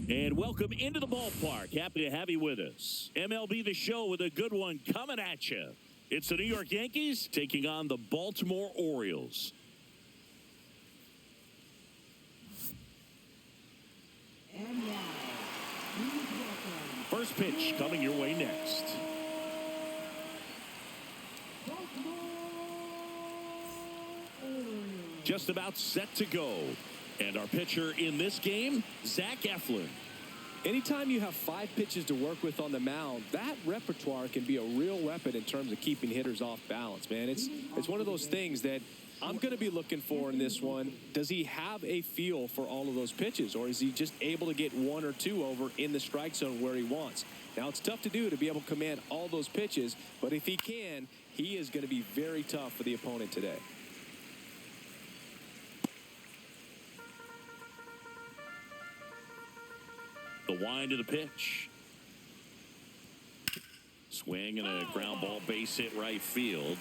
And welcome into the ballpark. Happy to have you with us. MLB The Show with a good one coming at you. It's the New York Yankees taking on the Baltimore Orioles. And now, first pitch coming your way next. Just about set to go. And our pitcher in this game, Zach Eflin. Anytime you have 5 pitches to work with on the mound, that repertoire can be a real weapon in terms of keeping hitters off balance, man. It's one of those things that I'm going to be looking for in this one. Does he have a feel for all of those pitches, or is he just able to get 1 or 2 over in the strike zone where he wants? Now, it's tough to do to be able to command all those pitches, but if he can, he is going to be very tough for the opponent today. The wind of the pitch. Swing and a ground ball, base hit right field.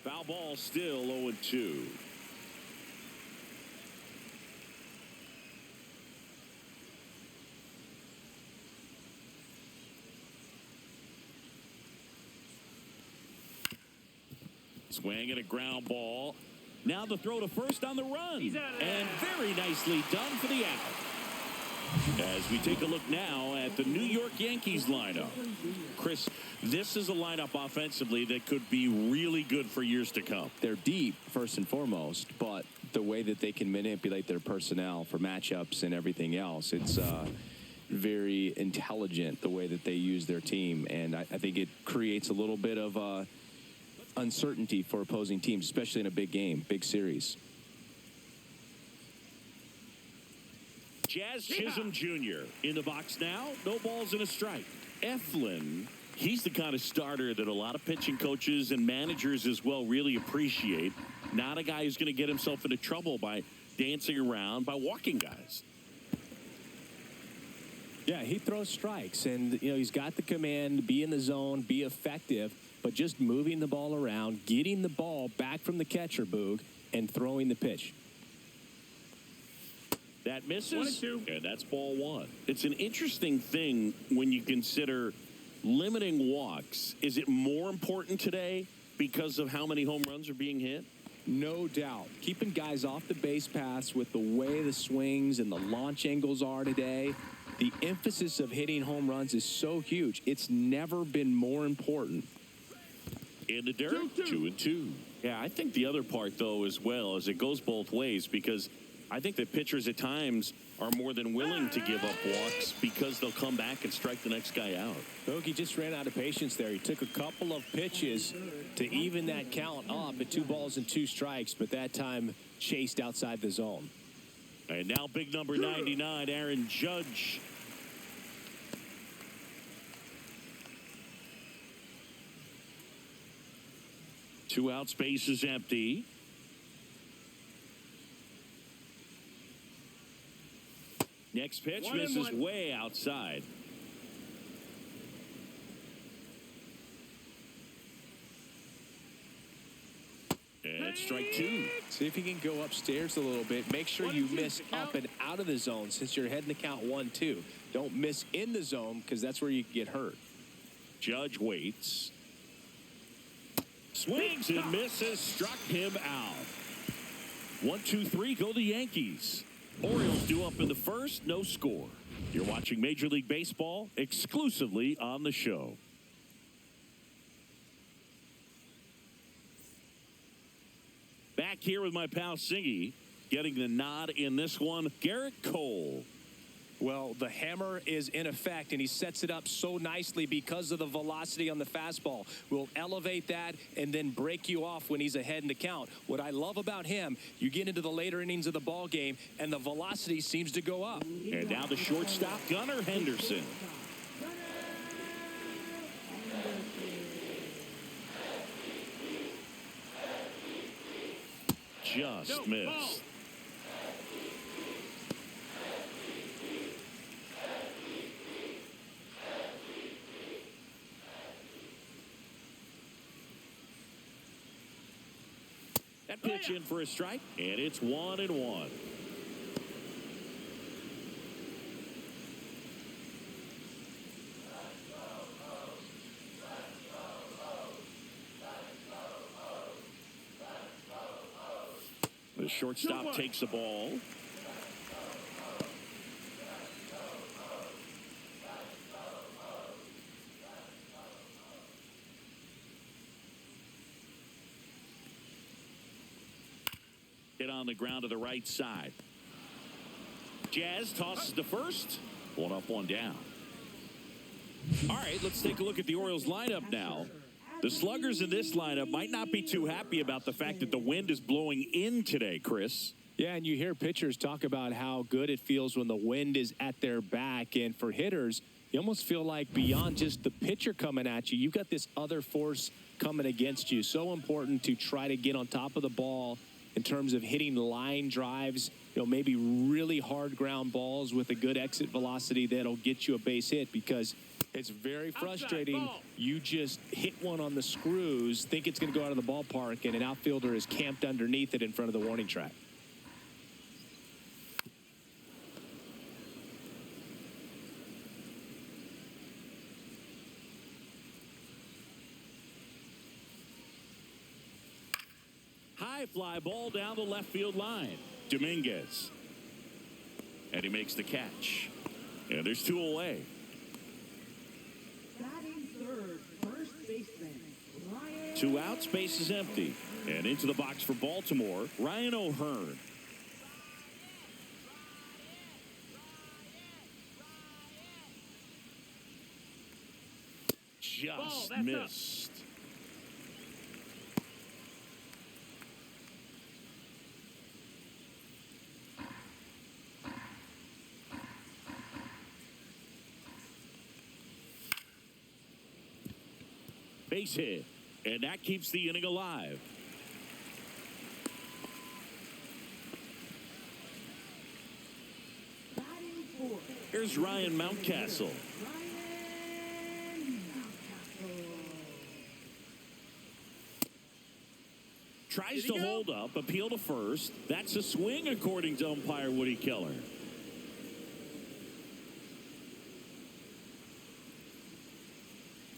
Foul ball, still 0-2. Swing and a ground ball. Now the throw to first on the run. And very nicely done for the out. As we take a look now at the New York Yankees lineup. Chris, this is a lineup offensively that could be really good for years to come. They're deep, first and foremost, but the way that they can manipulate their personnel for matchups and everything else, it's very intelligent the way that they use their team. And I think it creates a little bit of uncertainty for opposing teams, especially in a big game, big series. Jazz Chisholm Jr. in the box now. No balls and a strike. Eflin, he's the kind of starter that a lot of pitching coaches and managers as well really appreciate. Not a guy who's going to get himself into trouble by dancing around, by walking guys. Yeah, he throws strikes, and he's got the command, be in the zone, be effective, but just moving the ball around, getting the ball back from the catcher, Boog, and throwing the pitch. That misses, and that's ball 1. It's an interesting thing when you consider limiting walks. Is it more important today because of how many home runs are being hit? No doubt. Keeping guys off the base paths with the way the swings and the launch angles are today, the emphasis of hitting home runs is so huge. It's never been more important. In the dirt, 2-2. Yeah, I think the other part, though, as well, is it goes both ways, because I think that pitchers at times are more than willing to give up walks because they'll come back and strike the next guy out. Bogey just ran out of patience there. He took a couple of pitches to even that count up at 2 balls and 2 strikes, but that time chased outside the zone. And now big number 99, Aaron Judge. Two out, space is empty. Next pitch misses way outside. And strike 2. See if you can go upstairs a little bit. Make sure you miss up and out of the zone since you're heading to count 1-2. Don't miss in the zone because that's where you get hurt. Judge waits. Swings and misses, struck him out. 1-2-3, go the Yankees. Orioles due up in the first, no score. You're watching Major League Baseball exclusively on the show. Back here with my pal Singy, getting the nod in this one, Garrett Cole. Well, the hammer is in effect, and he sets it up so nicely because of the velocity on the fastball. Will elevate that and then break you off when he's ahead in the count. What I love about him, you get into the later innings of the ball game, and the velocity seems to go up. And now the shortstop, Gunnar Henderson. Just missed. That pitch in for a strike, and it's 1-1. The shortstop takes the ball. Hit on the ground to the right side. Jazz tosses to first. One up, one down. All right, let's take a look at the Orioles lineup now. The sluggers in this lineup might not be too happy about the fact that the wind is blowing in today, Chris. Yeah, and you hear pitchers talk about how good it feels when the wind is at their back. And for hitters, you almost feel like beyond just the pitcher coming at you, you've got this other force coming against you. So important to try to get on top of the ball in terms of hitting line drives, maybe really hard ground balls with a good exit velocity that'll get you a base hit, because it's very frustrating. You just hit one on the screws, think it's going to go out of the ballpark, and an outfielder is camped underneath it in front of the warning track. High fly ball down the left field line. Dominguez. And he makes the catch. And there's two away. Batting third, first baseman, Ryan. 2 outs, base is empty. And into the box for Baltimore, Ryan O'Hearn. Just missed. Base hit, and that keeps the inning alive. Batting fourth. Here's Ryan Mountcastle. Ryan Mountcastle. Tries to hold up, appeal to first. That's a swing, according to umpire Woody Keller.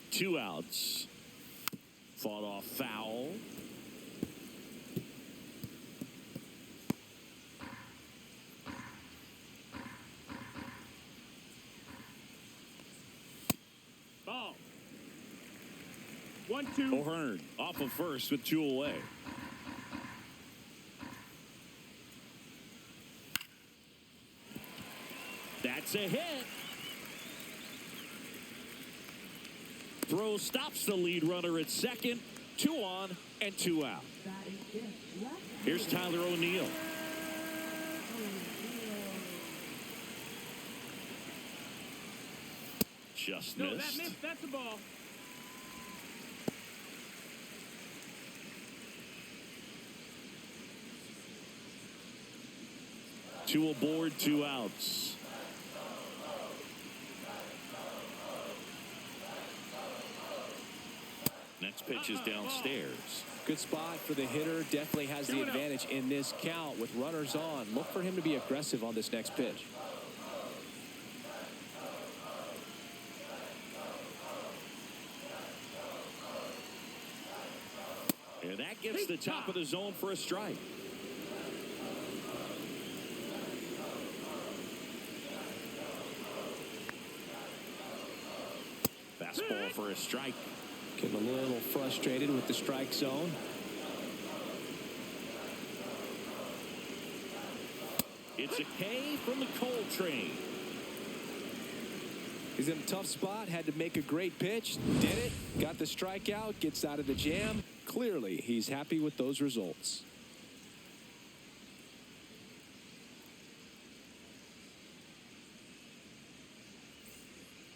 Two outs. Fought off foul. Ball. 1-2. O'Hearn off of first with 2 away. That's a hit. Throw stops the lead runner at second. 2 on and 2 out. Batting fifth, left. Here's Tyler O'Neill. Just No, missed. that missed. That's a ball. Two aboard, 2 outs. Next pitch is downstairs. Good spot for the hitter. Definitely has the advantage in this count with runners on. Look for him to be aggressive on this next pitch. And that gets the top of the zone for a strike. Fastball for a strike. Getting a little frustrated with the strike zone. It's a K from the Coltrane. He's in a tough spot, had to make a great pitch, did it, got the strikeout, gets out of the jam. Clearly, he's happy with those results.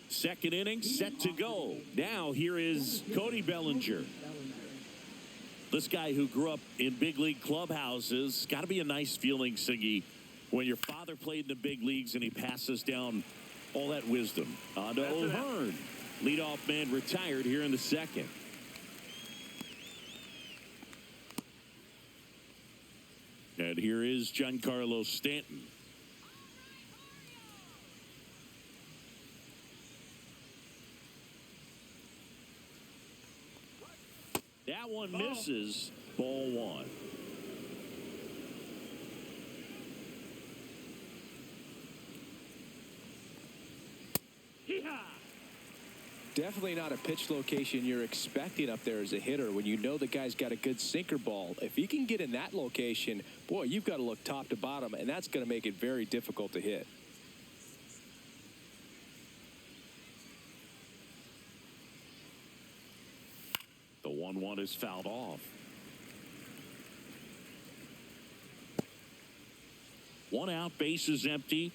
Second inning set to go. Now here is Cody Bellinger. This guy who grew up in big league clubhouses. Got to be a nice feeling, Siggy, when your father played in the big leagues and he passes down all that wisdom. On to O'Hearn. Leadoff man retired here in the second. And here is Giancarlo Stanton. That one misses. Ball one. Definitely not a pitch location you're expecting up there as a hitter when you know the guy's got a good sinker ball. If he can get in that location, boy, you've got to look top to bottom, and that's going to make it very difficult to hit. The 1-1 is fouled off. One out, base is empty.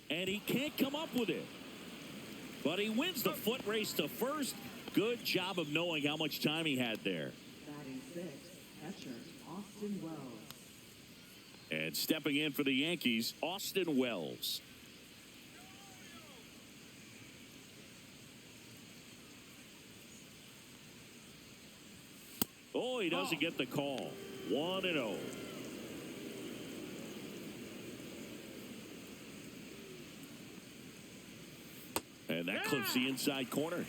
And he can't come up with it. But he wins the foot race to first. Good job of knowing how much time he had there. Batting sixth, catcher Austin Wells. And stepping in for the Yankees, Austin Wells. Oh, he doesn't get the call. 1-0. And that clips the inside corner.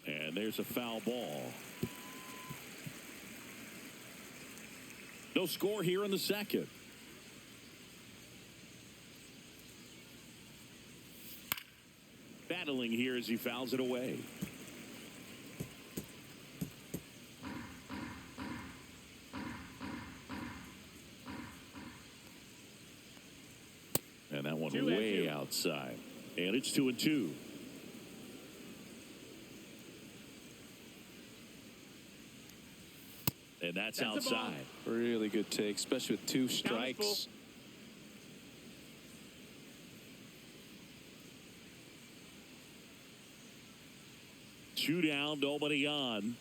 And there's a foul ball. No score here in the second. Battling here as he fouls it away. And that one way outside. And it's 2-2. And that's outside. Really good take, especially with two strikes. Two down, nobody on.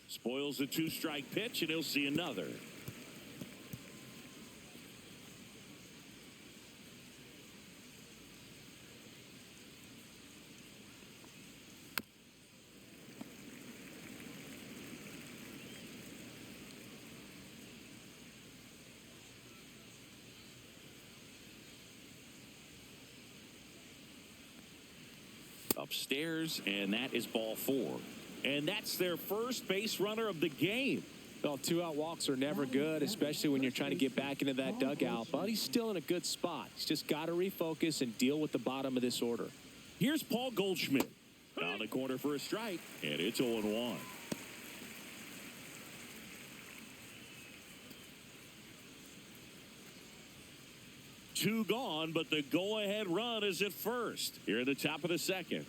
Spoils the two-strike pitch, and he'll see another. Upstairs, and that is ball four. And that's their first base runner of the game. Well, two-out walks are never good, especially when you're trying to get back into that dugout. But he's still in a good spot. He's just got to refocus and deal with the bottom of this order. Here's Paul Goldschmidt. Down the corner for a strike, and it's 0-1. Two gone, but the go-ahead run is at first. Here at the top of the second.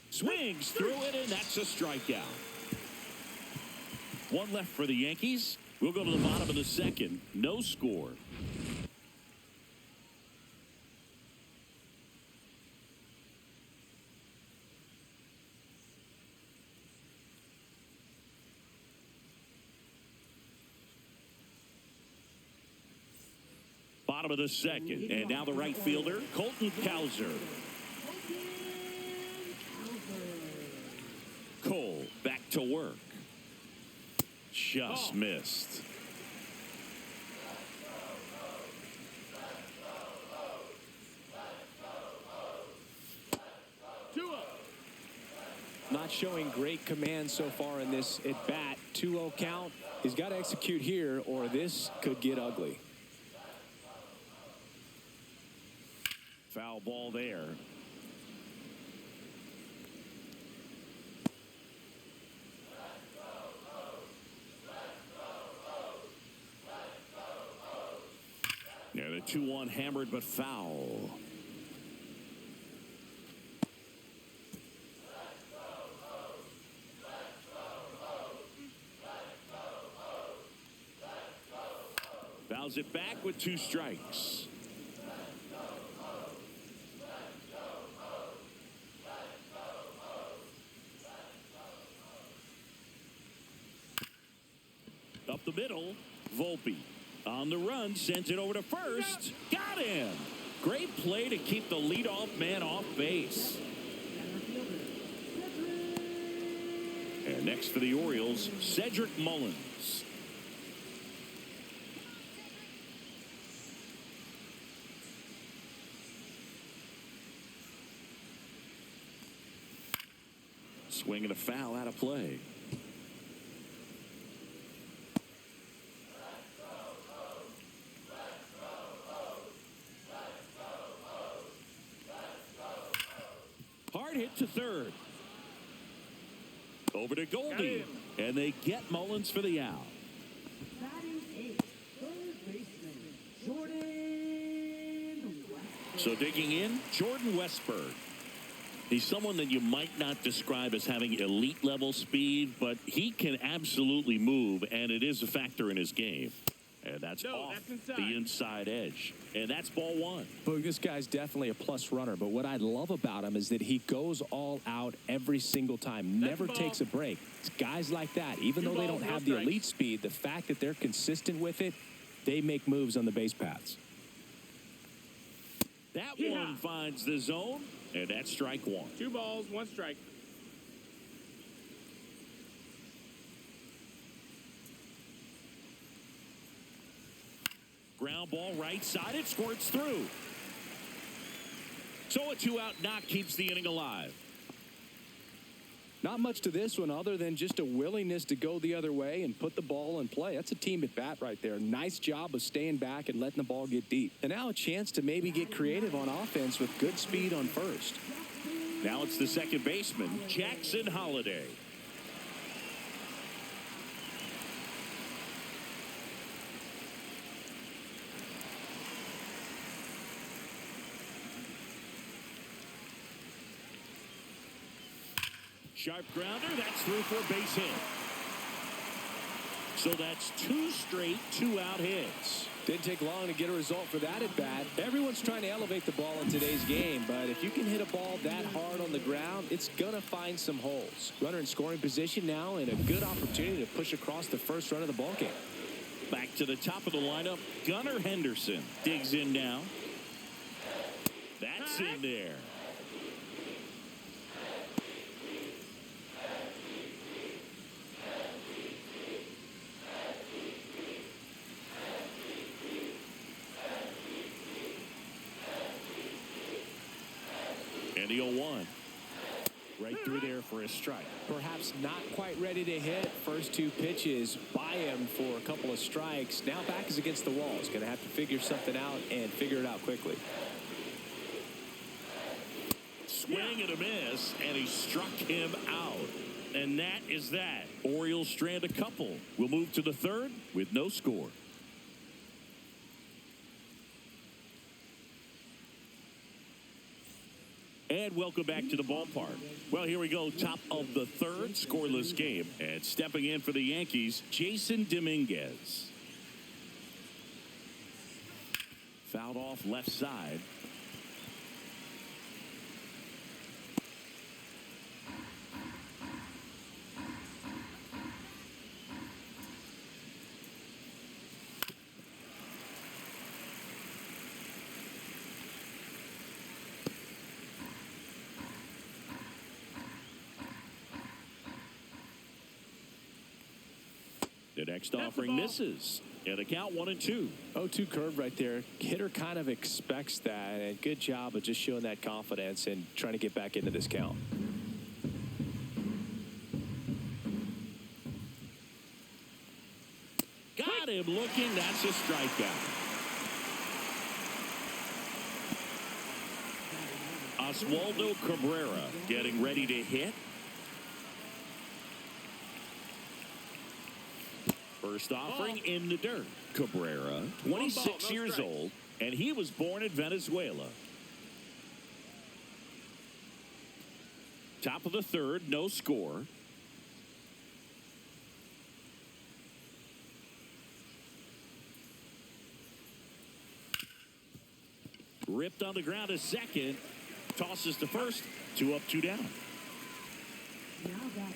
Swings through it, and that's a strikeout. One left for the Yankees. We'll go to the bottom of the second. No score. Bottom of the second. And now the right fielder, Colton Cowser. Cole back to work. Just missed. Not showing great command so far in this at bat. 2-0 count. He's got to execute here, or this could get ugly. Foul ball there. Yeah, the 2-1 hammered but foul. Fouls it back with 2 strikes. Up the middle, Volpe on the run, sends it over to first. Got him. Great play to keep the leadoff man off base. And next for the Orioles, Cedric Mullins. Swing and a foul out of play. Hard hit to third. Over to Goldie. And they get Mullins for the out. Batting 8th, third baseman, Jordan Westburg. So digging in, Jordan Westburg. He's someone that you might not describe as having elite level speed, but he can absolutely move, and it is a factor in his game. And that's off the inside edge. And that's ball 1. Boog, this guy's definitely a plus runner, but what I love about him is that he goes all out every single time, never takes a break. It's guys like that, even though they don't have the elite speed, the fact that they're consistent with it, they make moves on the base paths. That one finds the zone, and that's strike 1. 2 balls, 1 strike. Ground ball right side. It squirts through. So a 2-out knock keeps the inning alive. Not much to this one other than just a willingness to go the other way and put the ball in play. That's a team at bat right there. Nice job of staying back and letting the ball get deep. And now a chance to maybe get creative on offense with good speed on first. Now it's the second baseman, Jackson Holliday. Sharp grounder, that's through for a base hit. So that's 2 straight 2-out hits. Didn't take long to get a result for that at bat. Everyone's trying to elevate the ball in today's game, but if you can hit a ball that hard on the ground, it's going to find some holes. Runner in scoring position now and a good opportunity to push across the first run of the ball game. Back to the top of the lineup, Gunnar Henderson digs in now. That's in there. And the 0-1. Right through there for a strike. Perhaps not quite ready to hit. First 2 pitches by him for a couple of strikes. Now back is against the wall. He's going to have to figure something out and figure it out quickly. Swing and a miss, and he struck him out. And that is that. Orioles strand a couple. We'll move to the third with no score. And welcome back to the ballpark. Well, here we go. Top of the third, scoreless game. And stepping in for the Yankees, Jason Dominguez. Fouled off left side. The next offering misses. And a count 1-2. 0-2 curve right there. Hitter kind of expects that. And good job of just showing that confidence and trying to get back into this count. Got him looking. That's a strikeout. Oswaldo Cabrera getting ready to hit. First offering in the dirt. Cabrera, 26 years old, and he was born in Venezuela. Top of the third, no score. Ripped on the ground to second. Tosses to first. 2 up, 2 down. Now batting,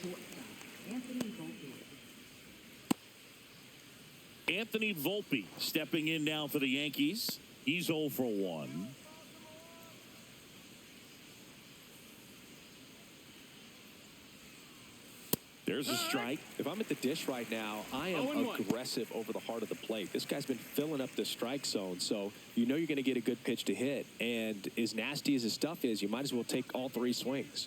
shortstop, Anthony Volpe. Anthony Volpe stepping in now for the Yankees. He's 0 for 1. There's a strike. If I'm at the dish right now, I am aggressive over the heart of the plate. This guy's been filling up the strike zone, so you know you're going to get a good pitch to hit. And as nasty as his stuff is, you might as well take all 3 swings.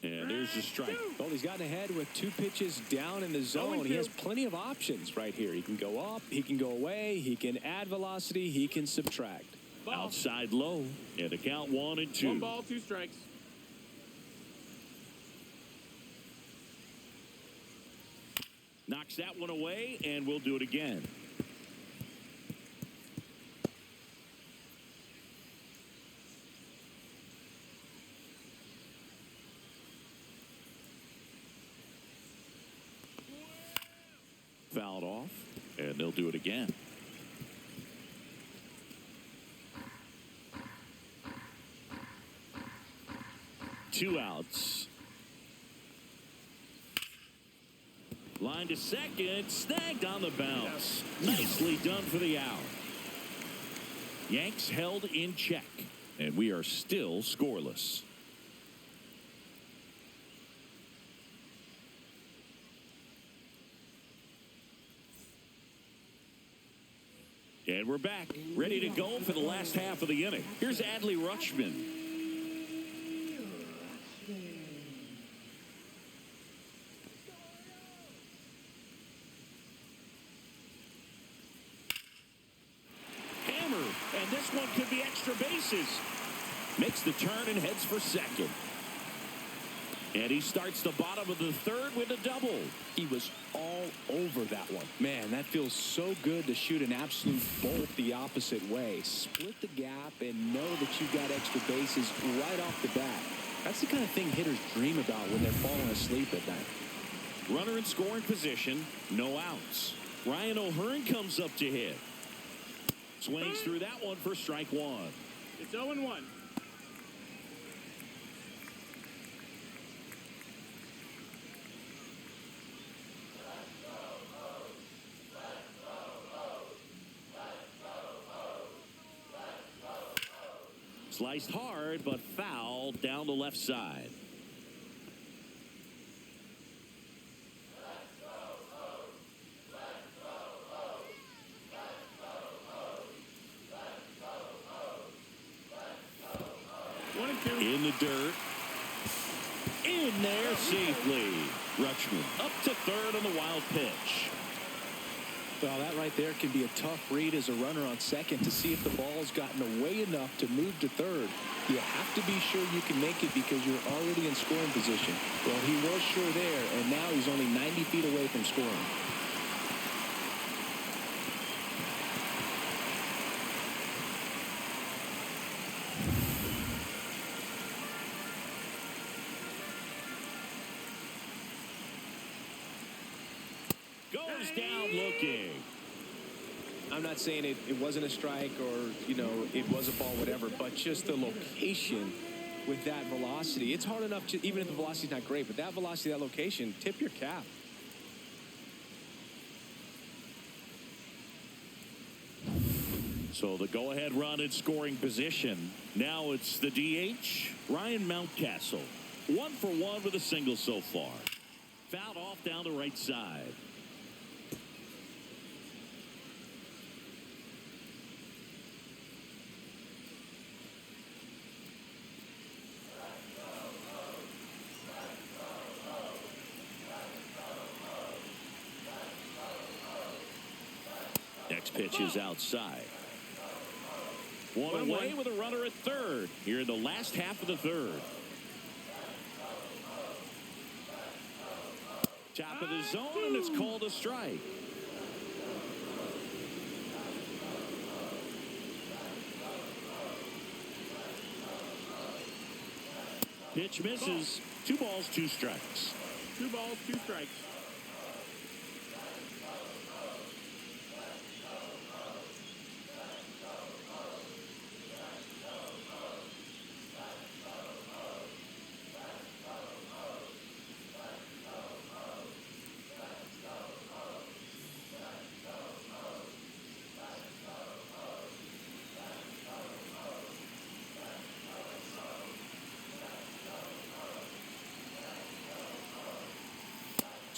And there's the strike. Well, he's gotten ahead with 2 pitches down in the zone. He has plenty of options right here. He can go up, he can go away, he can add velocity, he can subtract. Outside low, and the count 1 and 2. 1 ball, 2 strikes. Knocks that one away, and we'll do it again. Fouled off, and they'll do it again. Two outs. Line to second, snagged on the bounce. Nicely done for the out. Yanks held in check, and we are still scoreless. And we're back, ready to go for the last half of the inning. Here's Adley Rutschman. And this one could be extra bases. Makes the turn and heads for second. And he starts the bottom of the third with a double. He was all over that one. Man, that feels so good to shoot an absolute bolt the opposite way. Split the gap and know that you've got extra bases right off the bat. That's the kind of thing hitters dream about when they're falling asleep at night. Runner in scoring position, no outs. Ryan O'Hearn comes up to hit. Swings through that one for strike 1. It's 0-1. Sliced hard, but fouled down the left side. In the dirt. In there safely. Rutschman up to third on the wild pitch. Well, that right there can be a tough read as a runner on second to see if the ball's gotten away enough to move to third. You have to be sure you can make it because you're already in scoring position. Well, he was sure there, and now he's only 90 feet away from scoring. Goes down looking. I'm not saying it wasn't a strike or, you know, it was a ball, whatever, but just the location with that velocity. It's hard enough to, even if the velocity's not great, but that velocity, that location, tip your cap. So the go-ahead run in scoring position. Now it's the DH, Ryan Mountcastle. 1 for 1 with a single so far. Fouled off down the right side. Next pitch is outside. One away with a runner at third here in the last half of the third. Top of the zone, and it's called a strike. Pitch misses. 2 balls, 2 strikes. 2 balls, 2 strikes.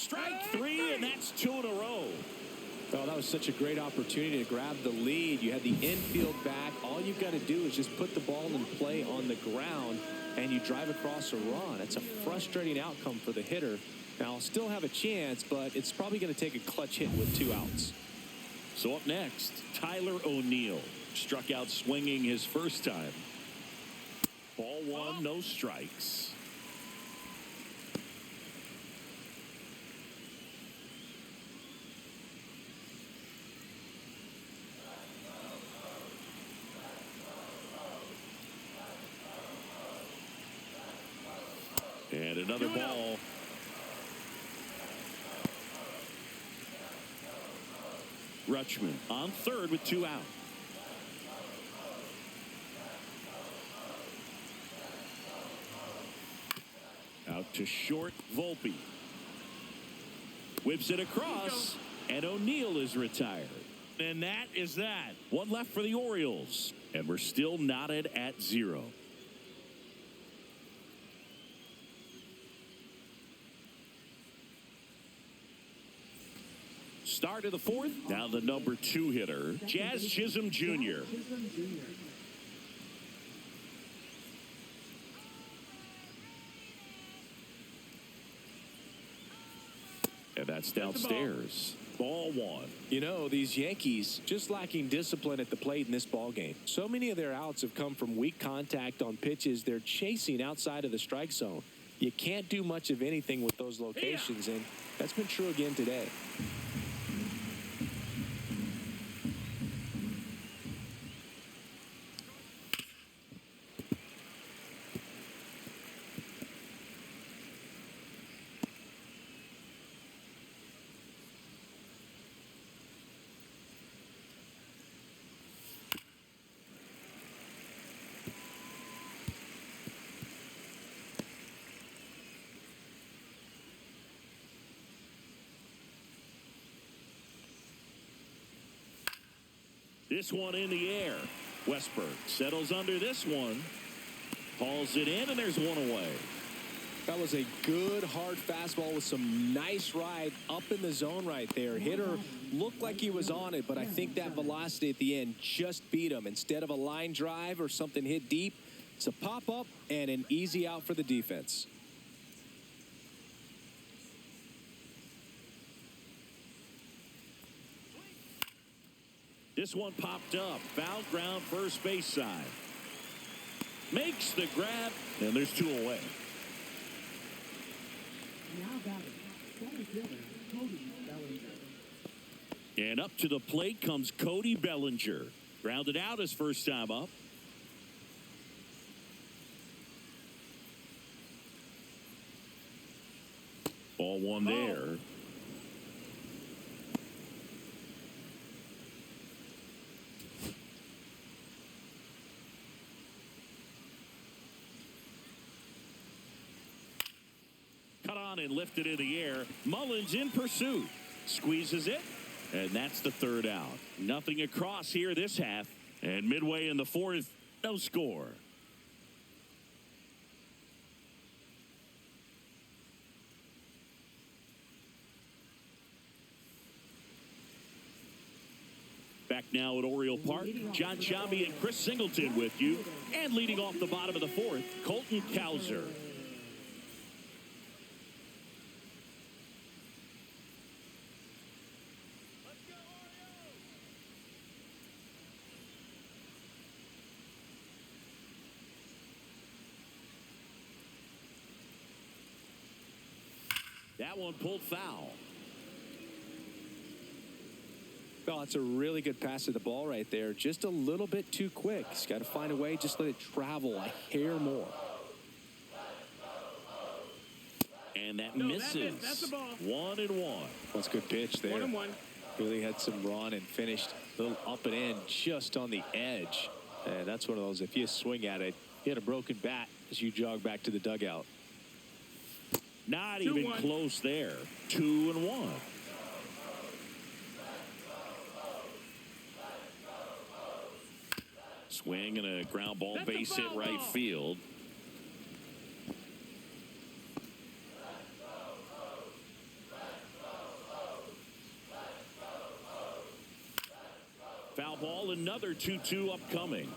Strike three, and that's 2 in a row. Oh, that was such a great opportunity to grab the lead. You had the infield back. All you've got to do is just put the ball in play on the ground, and you drive across a run. It's a frustrating outcome for the hitter. Now, I'll still have a chance, but it's probably going to take a clutch hit with 2 outs. So up next, Tyler O'Neill. Struck out swinging his first time. Ball 1, no strikes. And another ball. Rutschman on third with 2 out. Out to short, Volpe. Whips it across, and O'Neill is retired. And that is that. 1 left for the Orioles, and we're still knotted at 0. Start of the 4th. Now the number 2 hitter, Jazz Chisholm Jr. And that's downstairs. Ball 1. You know, these Yankees just lacking discipline at the plate in this ball game. So many of their outs have come from weak contact on pitches they're chasing outside of the strike zone. You can't do much of anything with those locations, and that's been true again today. This one in the air. Westberg settles under this one. Hauls it in, and there's 1 away. That was a good, hard fastball with some nice ride up in the zone right there. Hitter looked like he was on it, but I think that velocity at the end just beat him. Instead of a line drive or something hit deep, it's a pop-up and an easy out for the defense. This one popped up. Foul ground, first base side. Makes the grab, and there's 2 away. Now batting, center fielder, Cody Bellinger. And up to the plate comes Cody Bellinger. Grounded out his first time up. Ball 1 there. Cut on and lifted in the air. Mullins in pursuit. Squeezes it. And that's the 3rd out. Nothing across here this half. And midway in the 4th, no score. Back now at Oriole Park, John Sciambi and Chris Singleton with you. And leading off the bottom of the 4th, Colton Cowser. That one pulled foul. Well, it's a really good pass to the ball right there. Just a little bit too quick. He's got to find a way, just let it travel a hair more. And that misses. That's the ball. 1-1. That's a good pitch there. 1-1. Really had some run and finished a little up and in just on the edge. And that's one of those, if you swing at it, you had a broken bat as you jog back to the dugout. Not even close there. 2-1. Swing and a ground ball, base hit right field. another 2-2 upcoming.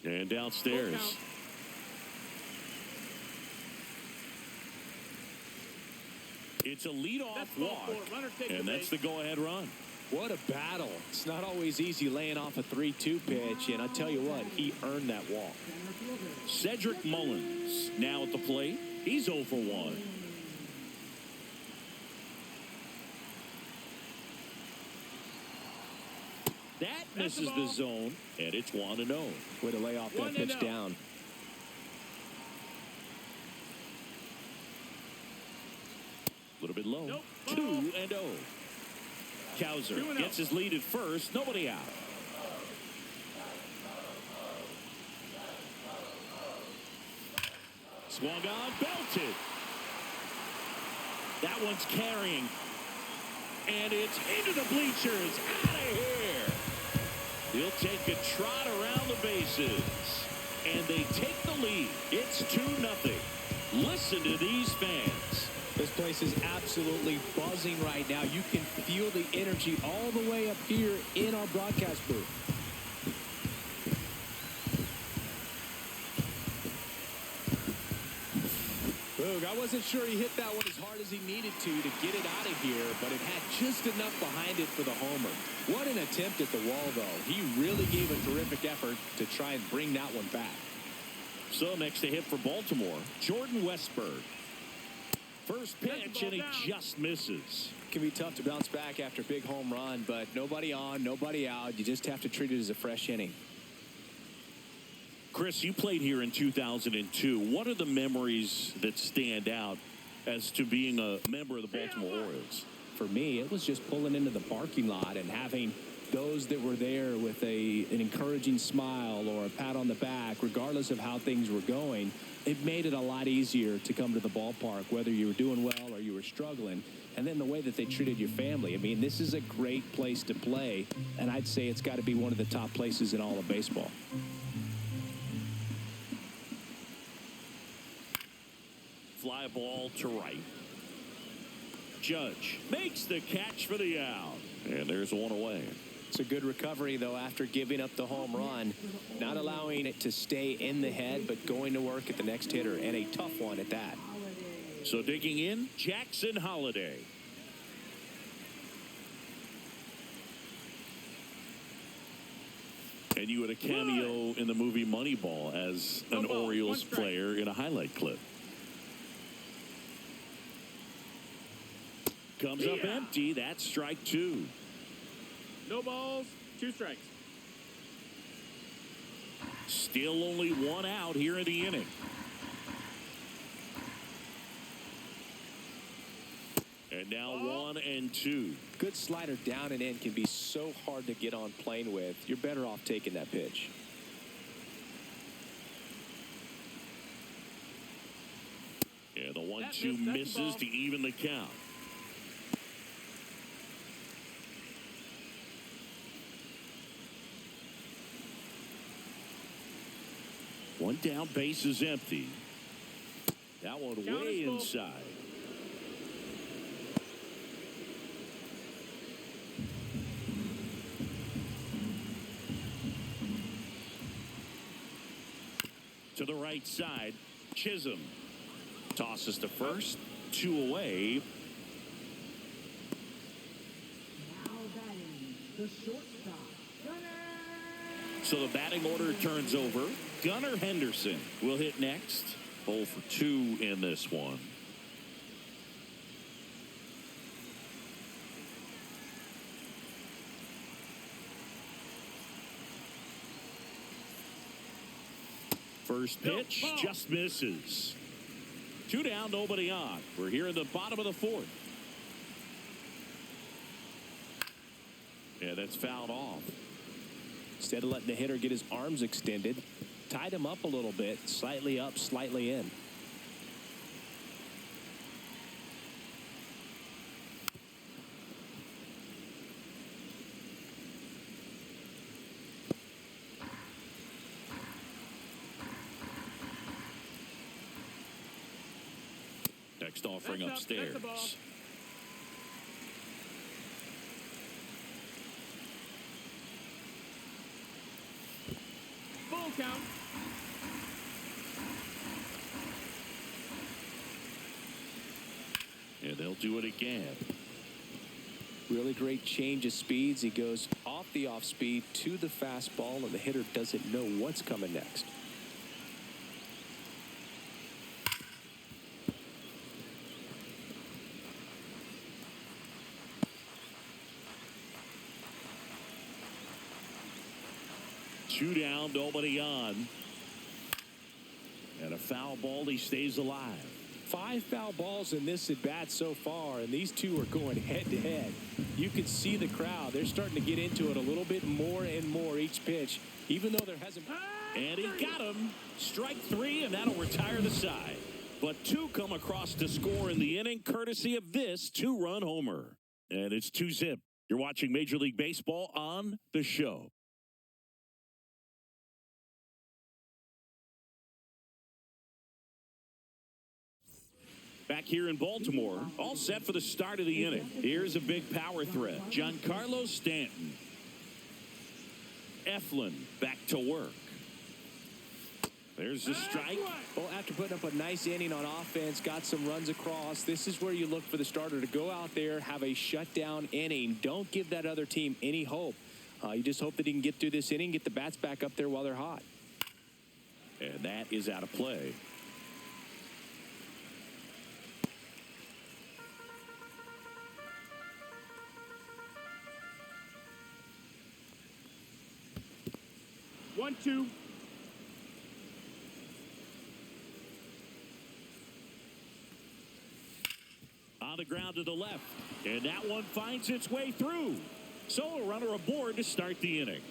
And downstairs. It's a leadoff walk, and that's the go-ahead run. What a battle. It's not always easy laying off a 3-2 pitch, and I tell you what, he earned that walk. Cedric Mullins now at the plate. He's 0 for 1. That misses the zone, and it's 1-0. Way to lay off that pitch down. A little bit low. 2-0. Cowser gets his lead at first. Nobody out. Swung on, belted. That one's carrying. And it's into the bleachers. Out of here. He'll take a trot around the bases. And they take the lead. It's 2-0. Listen to these fans. This place is absolutely buzzing right now. You can feel the energy all the way up here in our broadcast booth. Boog, I wasn't sure he hit that one as hard as he needed to get it out of here, but it had just enough behind it for the homer. What an attempt at the wall, though. He really gave a terrific effort to try and bring that one back. So next to hit for Baltimore, Jordan Westburg. First pitch, and he just misses. It can be tough to bounce back after a big home run, but nobody on, nobody out. You just have to treat it as a fresh inning. Chris, you played here in 2002. What are the memories that stand out as to being a member of the Baltimore Orioles? For me, it was just pulling into the parking lot and having those that were there with an encouraging smile or a pat on the back, regardless of how things were going. It made it a lot easier to come to the ballpark, whether you were doing well or you were struggling. And then the way that they treated your family. I mean, this is a great place to play, and I'd say it's got to be one of the top places in all of baseball. Fly ball to right. Judge makes the catch for the out. And there's one away. It's a good recovery, though, after giving up the home run. Not allowing it to stay in the head, but going to work at the next hitter, and a tough one at that. So digging in, Jackson Holliday. And you had a cameo in the movie Moneyball as an Orioles player in a highlight clip. Comes up empty. That's strike 2. No balls, 2 strikes. Still only 1 out here in the inning. And now 1-2. Good slider down and in can be so hard to get on plane with. You're better off taking that pitch. And the 1-2 misses to even the count. One down, base is empty. That one way inside. To the right side, Chisholm tosses to first, 2 away. Now batting, the shortstop, Gunnar. So the batting order turns over. Gunnar Henderson will hit next. 0 for 2 in this one. First pitch just misses. 2 down, nobody on. We're here in the bottom of the 4th. Yeah, that's fouled off. Instead of letting the hitter get his arms extended, tied him up a little bit, slightly up, slightly in. next offering upstairs. That's the ball. Full count. And they'll do it again. Really great change of speeds. He goes off the off speed to the fastball, and the hitter doesn't know what's coming next. Two down, nobody on. And a foul ball, he stays alive. 5 foul balls in this at bat so far, and these two are going head to head. You can see the crowd. They're starting to get into it a little bit more and more each pitch, even though there hasn't. And he got him. Strike 3, and that'll retire the side. But 2 come across to score in the inning, courtesy of this 2-run homer. And it's 2-zip. You're watching Major League Baseball on The Show. Back here in Baltimore, all set for the start of the inning. Here's a big power threat. Giancarlo Stanton. Eflin back to work. There's the strike. Well, after putting up a nice inning on offense, got some runs across, this is where you look for the starter to go out there, have a shutdown inning. Don't give that other team any hope. You just hope that he can get through this inning, get the bats back up there while they're hot. And that is out of play. One, two. On the ground to the left. And that one finds its way through. So a runner aboard to start the inning.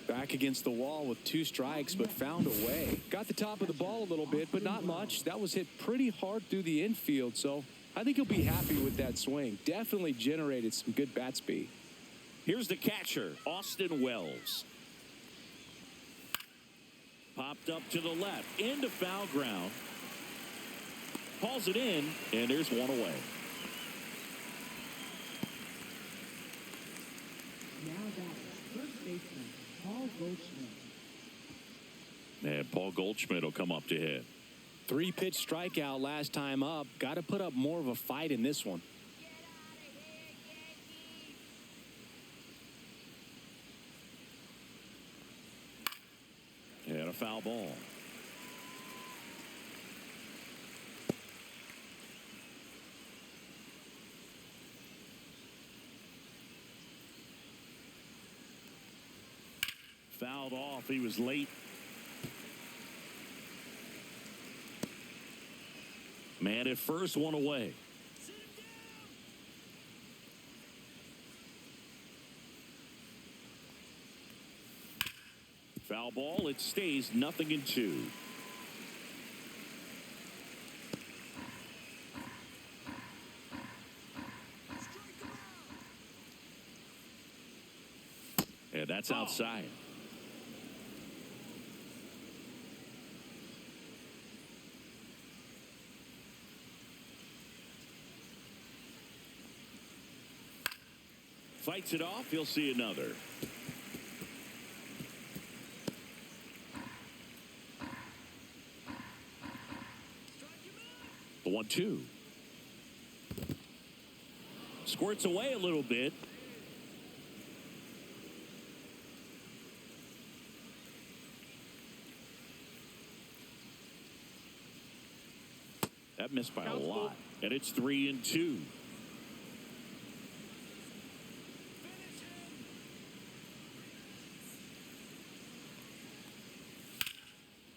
Back against the wall with 2 strikes, but found a way. Got the top of the ball a little bit, but not much. That was hit pretty hard through the infield, so I think he'll be happy with that swing. Definitely generated some good bat speed. Here's the catcher, Austin Wells. Popped up to the left, into foul ground. Hauls it in, and there's one away. Now that first baseman, Paul Goldschmidt. And Paul Goldschmidt will come up to hit. 3-pitch strikeout last time up. Got to put up more of a fight in this one. And a foul ball. Fouled off. He was late. Man at first, one away. Foul ball. It stays 0-2. And that's outside. Fights it off. He'll see another. The 1-2. Squirts away a little bit. That missed by a lot. And it's 3-2.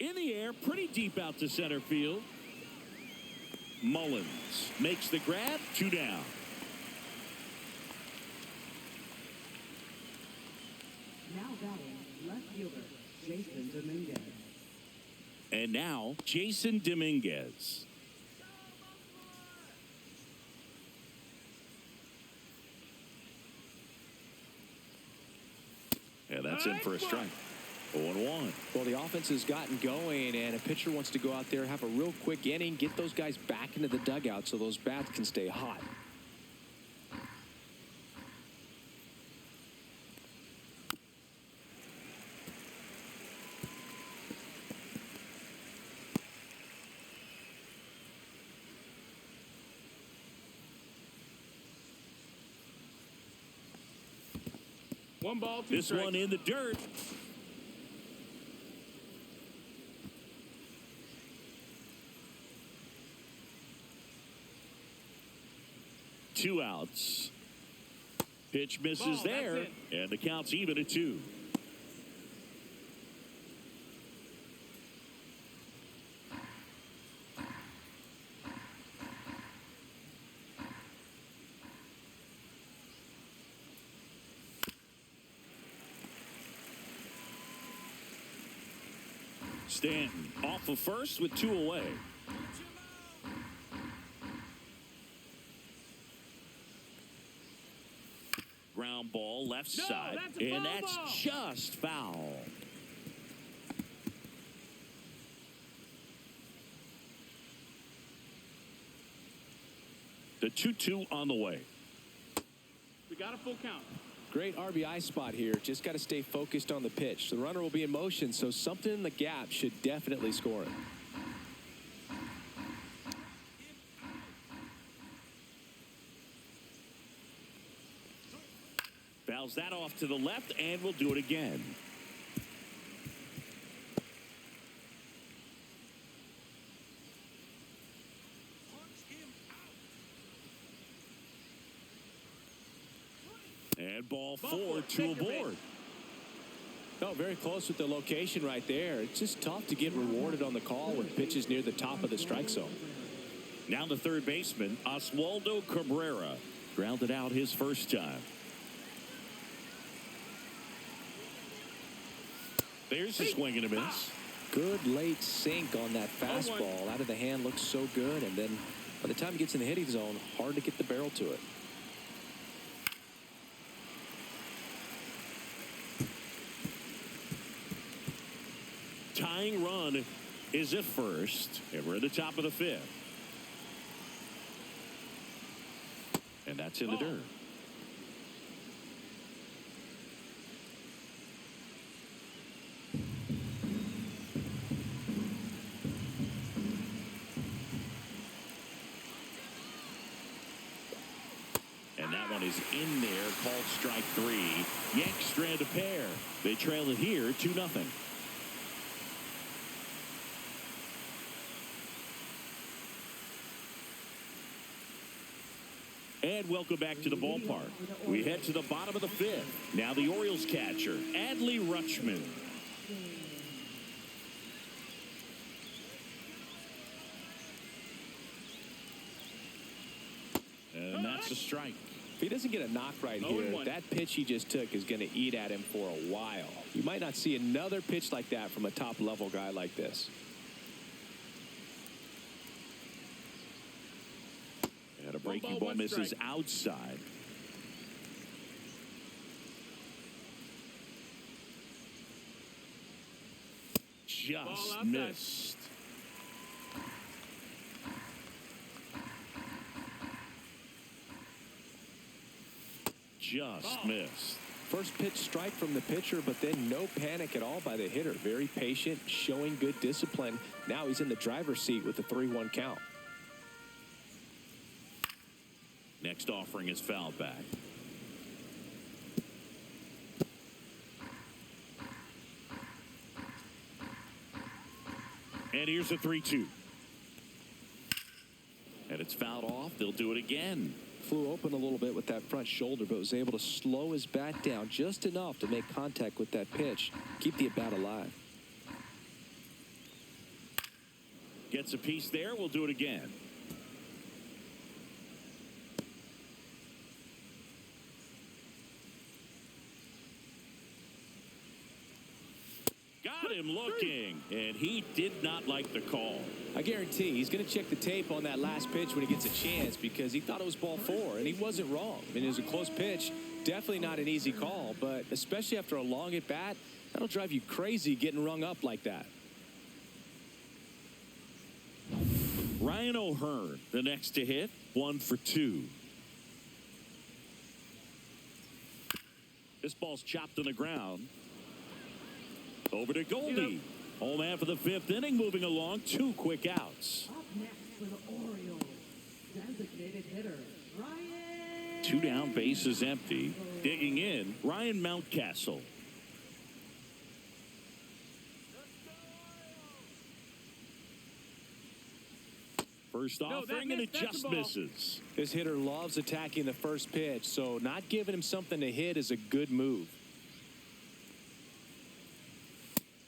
In the air, pretty deep out to center field. Mullins makes the grab, 2 down. Now batting, left fielder, Jason Dominguez. And now, Jason Dominguez. Yeah, that's in for a strike. 0-1. Well, the offense has gotten going, and a pitcher wants to go out there, have a real quick inning, get those guys back into the dugout so those bats can stay hot. One ball, two This strikes. one in the dirt. Two outs. Pitch misses Ball, there, that's and the count's even at 2. Stanton off of first with 2 away. Ground ball left No, side, that's a and foul that's ball. just foul. The 2-2 on the way. We got a full count. Great RBI spot here. Just got to stay focused on the pitch. The runner will be in motion, so something in the gap should definitely score it. Fouls that off to the left, and we'll do it again. And ball 4, 2 aboard. No, very close with the location right there. It's just tough to get rewarded on the call when pitches near the top of the strike zone. Now the third baseman, Oswaldo Cabrera, grounded out his first time. There's a swing and a miss. Good late sink on that fastball. Out of the hand, looks so good. And then by the time it gets in the hitting zone, hard to get the barrel to it. Tying run is at first, and we're at the top of the 5th. And that's in the dirt. And that one is in there, called strike 3. Yanks strand a pair. They trail it here 2-0. And welcome back to the ballpark. We head to the bottom of the 5th. Now the Orioles catcher, Adley Rutschman. And that's a strike. If he doesn't get a knock right here, that pitch he just took is going to eat at him for a while. You might not see another pitch like that from a top-level guy like this. And a breaking ball misses outside. Just missed. Just missed. First pitch strike from the pitcher, but then no panic at all by the hitter. Very patient, showing good discipline. Now he's in the driver's seat with the 3-1 count. Next offering is fouled back. And here's a 3-2. And it's fouled off. They'll do it again. Flew open a little bit with that front shoulder, but was able to slow his bat down just enough to make contact with that pitch. Keep the at-bat alive. Gets a piece there. We'll do it again. Got him looking, and he did not like the call. I guarantee he's going to check the tape on that last pitch when he gets a chance, because he thought it was ball 4, and he wasn't wrong. I mean, it was a close pitch. Definitely not an easy call, but especially after a long at-bat, That'll drive you crazy getting rung up like that. Ryan O'Hearn, the next to hit, 1 for 2. This ball's chopped on the ground. Over to Goldie. Home half of the 5th inning, moving along. 2 quick outs. Up next for the Orioles, designated hitter, Ryan. 2 down, bases empty. Digging in, Ryan Mountcastle. First offering, and it just misses. This hitter loves attacking the first pitch, so not giving him something to hit is a good move.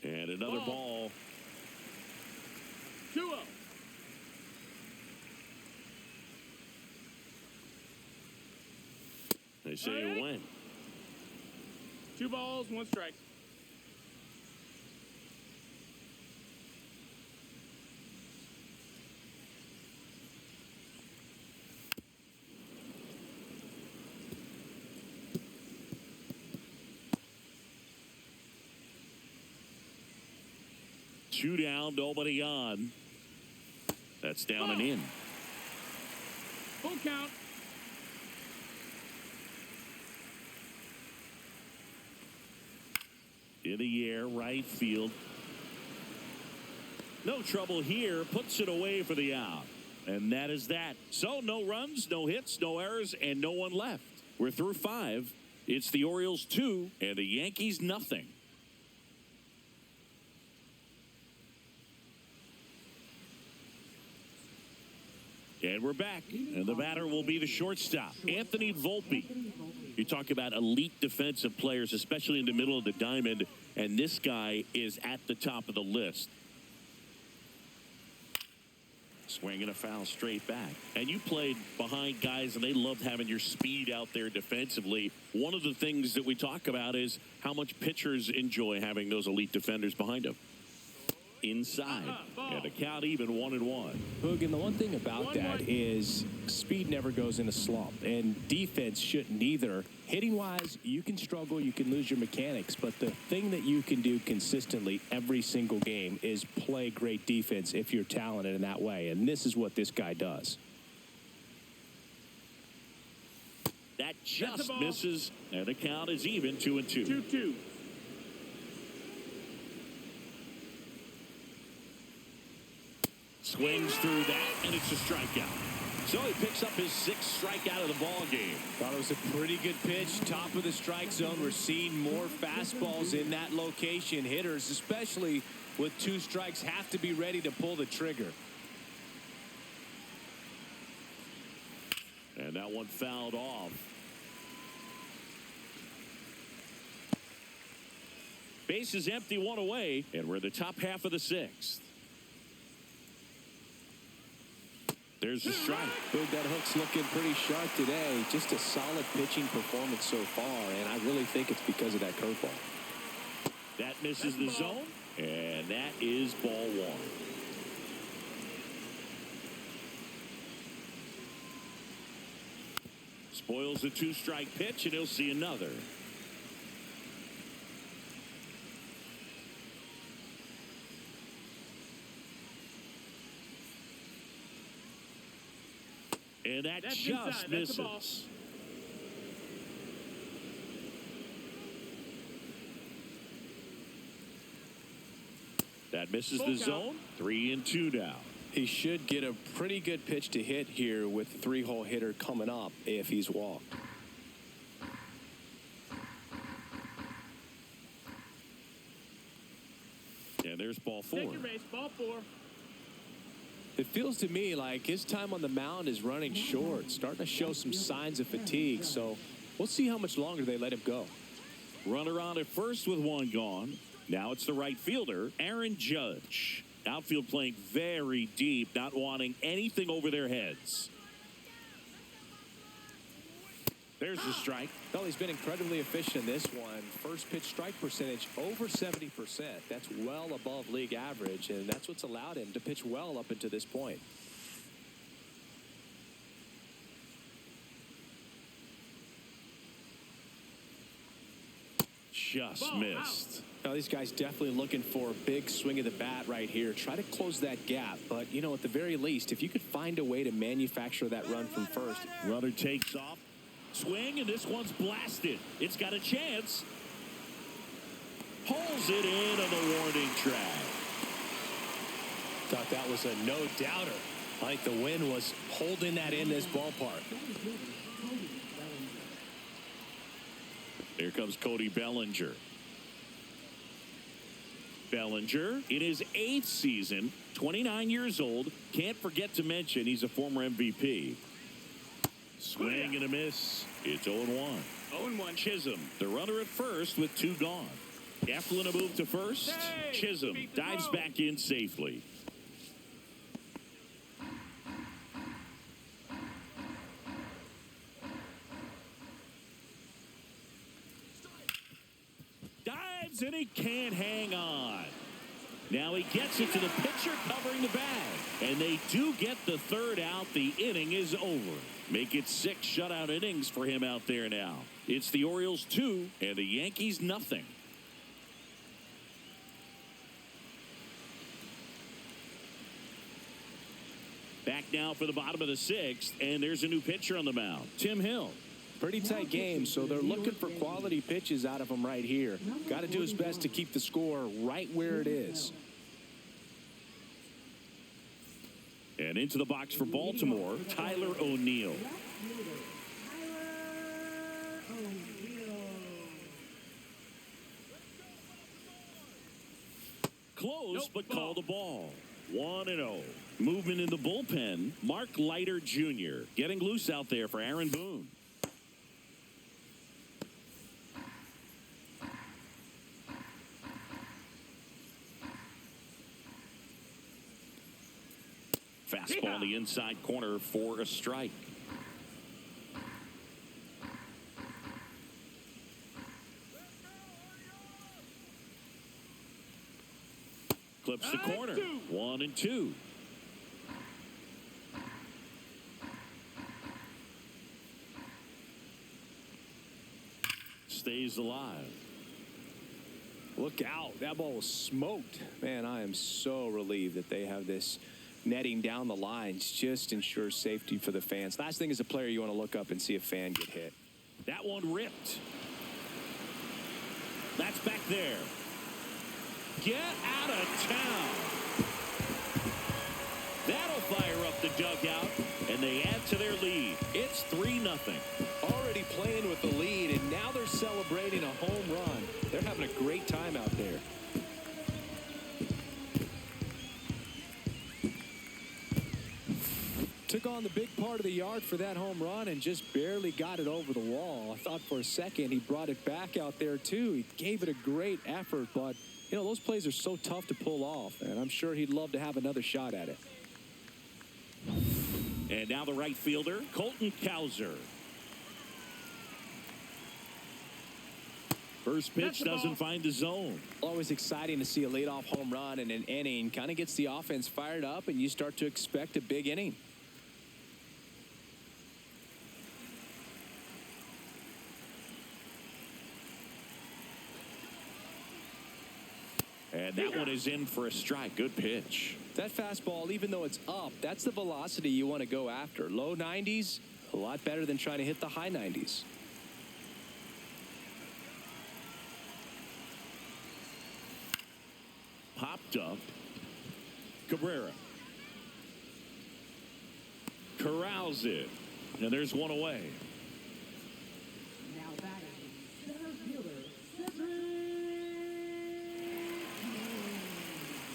And another ball. 2-0. They say a win. 2 balls, 1 strike. Two down, nobody on. That's down and in. Full count. In the air, right field. No trouble here. Puts it away for the out. And that is that. So no runs, no hits, no errors, and no one left. We're through 5. It's the Orioles 2 and the Yankees nothing. And we're back, and the batter will be the shortstop, Anthony Volpe. You talk about elite defensive players, especially in the middle of the diamond, and this guy is at the top of the list. Swinging a foul straight back. And you played behind guys, and they loved having your speed out there defensively. One of the things that we talk about is how much pitchers enjoy having those elite defenders behind them. Inside, and the count even 1-1. Hoog, and the one thing about that is speed never goes in a slump, and defense shouldn't either. Hitting wise, you can struggle, you can lose your mechanics, but the thing that you can do consistently every single game is play great defense if you're talented in that way, and this is what this guy does. That just misses, and the count is even 2-2. 2-2. Swings through that, and it's a strikeout. So he picks up his 6th strikeout of the ball game. Thought it was a pretty good pitch. Top of the strike zone. We're seeing more fastballs in that location. Hitters, especially with 2 strikes, have to be ready to pull the trigger. And that one fouled off. Base is empty, 1 away, and we're in the top half of the 6th. There's a strike. Hook, that hook's looking pretty sharp today. Just a solid pitching performance so far, and I really think it's because of that curveball. That misses the zone, and that is ball 1. Spoils the 2-strike pitch, and he'll see another. And that just misses. That misses the zone. 3-2 now. He should get a pretty good pitch to hit here with the 3-hole hitter coming up if he's walked. And there's ball 4. Take your base, ball 4. It feels to me like his time on the mound is running short, starting to show some signs of fatigue. So we'll see how much longer they let him go. Runner on at first with 1 gone. Now it's the right fielder, Aaron Judge. Outfield playing very deep, not wanting anything over their heads. There's the strike. Well, he's been incredibly efficient in this one. First pitch strike percentage over 70%. That's well above league average, and that's what's allowed him to pitch well up until this point. just missed. Now, these guys definitely looking for a big swing of the bat right here. Try to close that gap. But, you know, at the very least, if you could find a way to manufacture that run from first. Runner takes off. Swing, and this one's blasted. It's got a chance. Pulls it in on the warning track. Thought that was a no-doubter. I think the wind was holding that in this ballpark. Here comes Cody Bellinger. Bellinger in his 8th season, 29 years old. Can't forget to mention he's a former MVP. Swing and a miss. It's 0-1. 0-1. Chisholm, the runner at first with 2 gone. Eflin a move to first. Chisholm dives back in safely. Dives and he can't hang on. Now he gets it to the pitcher covering the bag. And they do get the 3rd out. The inning is over. Make it 6 shutout innings for him out there now. It's the Orioles 2 and the Yankees nothing. Back now for the bottom of the 6th, and there's a new pitcher on the mound, Tim Hill. Pretty tight game, so they're looking for quality pitches out of him right here. Got to do his best to keep the score right where it is. And into the box for Baltimore, Tyler O'Neill. Close, but call the ball. 1-0. Movement in the bullpen. Mark Leiter Jr. getting loose out there for Aaron Boone. Fastball in the inside corner for a strike. Clips the corner. 1-2. Stays alive. Look out. That ball was smoked. Man, I am so relieved that they have this netting down the lines. Just ensures safety for the fans. Last thing as a player, you want to look up and see a fan get hit. That one ripped. That's back there. Get out of town. That'll fire up the dugout, and they add to their lead. It's 3-0. Already playing with the lead, and now they're celebrating a home run. They're having a great time out there. Took on the big part of the yard for that home run and just barely got it over the wall. I thought for a second he brought it back out there too. He gave it a great effort, but you know, those plays are so tough to pull off, and I'm sure he'd love to have another shot at it. And now the right fielder, Colton Cowser. First pitch doesn't find the zone. Always exciting to see a leadoff home run in an inning. Kind of gets the offense fired up, and you start to expect a big inning. And that one is in for a strike. Good pitch. That fastball, even though it's up, that's the velocity you want to go after. Low 90s, a lot better than trying to hit the high 90s. Popped up. Cabrera. Corrals it. And there's one away. Now batting, center fielder,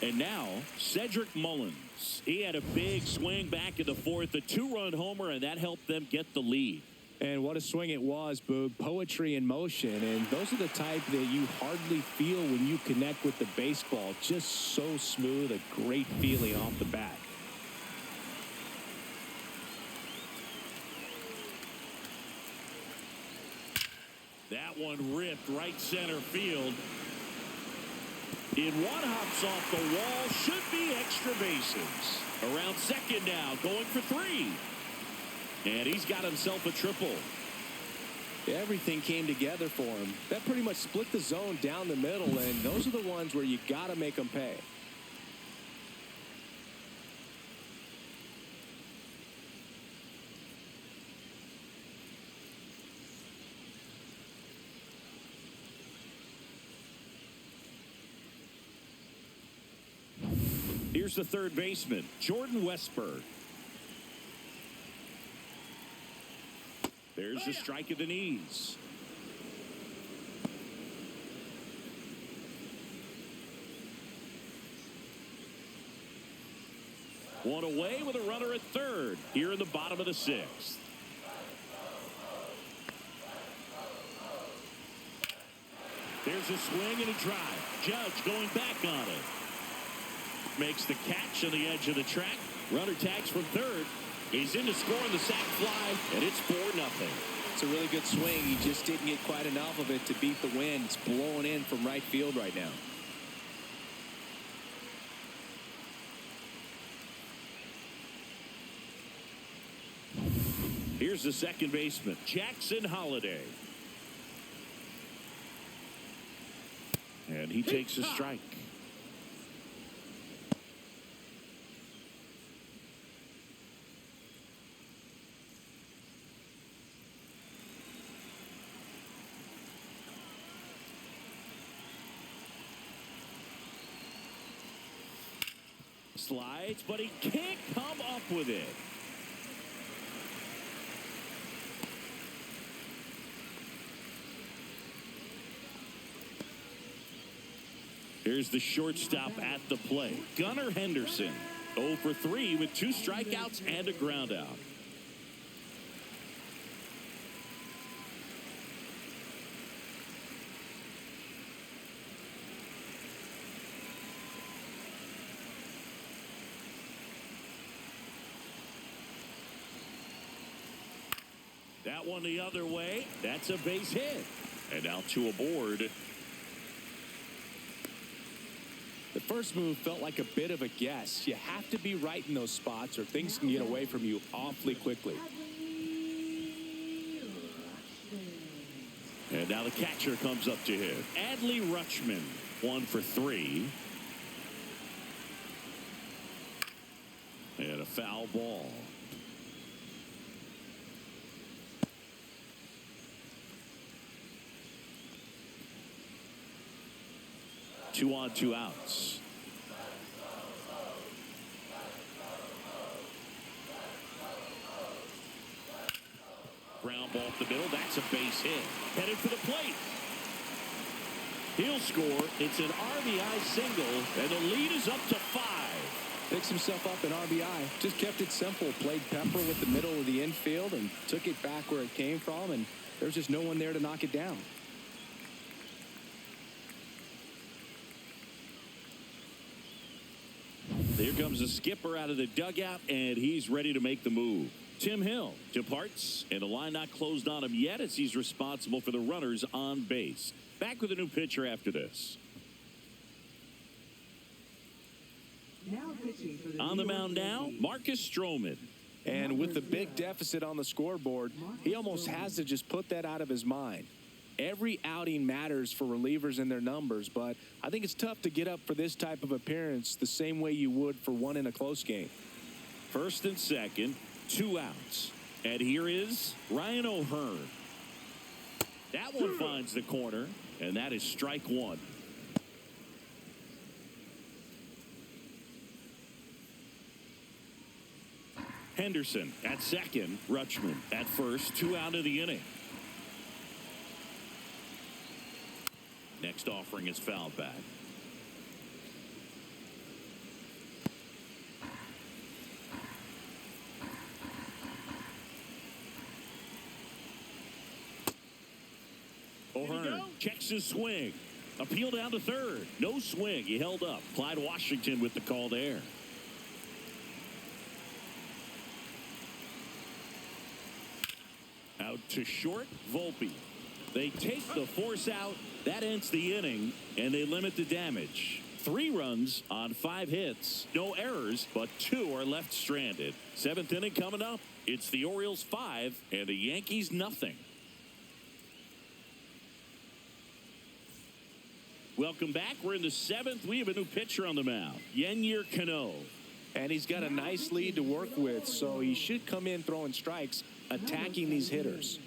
And now, Cedric Mullins. He had a big swing back in the 4th, a 2-run homer, and that helped them get the lead. And what a swing it was, Boog. Poetry in motion. And those are the type that you hardly feel when you connect with the baseball. Just so smooth, a great feeling off the bat. That one ripped right center field. In one hops off the wall, should be extra bases. Around second now, going for 3. And he's got himself a triple. Everything came together for him. That pretty much split the zone down the middle, and those are the ones where you got to make them pay. Here's the third baseman, Jordan Westburg. There's the strike at the knees. One away with a runner at third here in the bottom of the sixth. There's a swing and a drive. Judge going back on it. Makes the catch on the edge of the track. Runner tags from third. He's in to score on the sac fly, and it's 4-0. It's a really good swing. He just didn't get quite enough of it to beat the wind. It's blowing in from right field right now. Here's the second baseman, Jackson Holliday. And he takes a strike. Slides, but he can't come up with it. Here's the shortstop at the plate, Gunnar Henderson. 0 for 3 with 2 strikeouts and a ground out. That one the other way. That's a base hit. And now 2 aboard. The first move felt like a bit of a guess. You have to be right in those spots or things can get away from you awfully quickly. And now the catcher comes up to him. Adley Rutschman, 1 for 3. And a foul ball. Two on, 2 outs. Ground ball up the middle. That's a base hit. Headed for the plate. He'll score. It's an RBI single, and the lead is up to 5. Picks himself up an RBI. Just kept it simple. Played pepper with the middle of the infield and took it back where it came from, and there's just no one there to knock it down. Here comes the skipper out of the dugout, and he's ready to make the move. Tim Hill departs, and the line not closed on him yet as he's responsible for the runners on base. Back with a new pitcher after this. On the mound now, Marcus Stroman. And with the big deficit on the scoreboard, he almost has to just put that out of his mind. Every outing matters for relievers and their numbers, but I think it's tough to get up for this type of appearance the same way you would for one in a close game. First and second, 2 outs. And here is Ryan O'Hearn. That one finds the corner, and that is strike 1. Henderson at second, Rutschman at first, 2 out of the inning. Next offering is fouled back. O'Hearn checks his swing. Appeal down to third. No swing. He held up. Clyde Washington with the call there. Out to short, Volpe. They take the force out. That ends the inning, and they limit the damage. 3 runs on 5 hits. No errors, but 2 are left stranded. 7th inning coming up. It's the Orioles 5 and the Yankees nothing. Welcome back. We're in the 7th. We have a new pitcher on the mound, Yennier Cano. And he's got a nice lead to work with, so he should come in throwing strikes, attacking these hitters.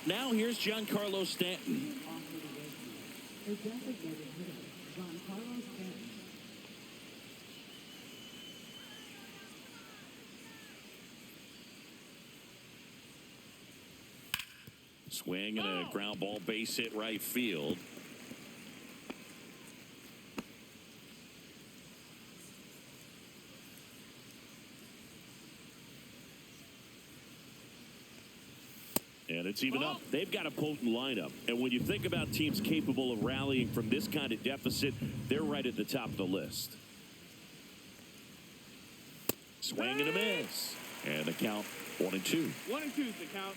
Now here's Giancarlo Stanton. The designated hitter, Giancarlo Stanton. Swing and a ground ball, base hit right field. And it's even up. They've got a potent lineup. And when you think about teams capable of rallying from this kind of deficit, they're right at the top of the list. Swing and a miss. And the count 1-2. 1-2 is the count.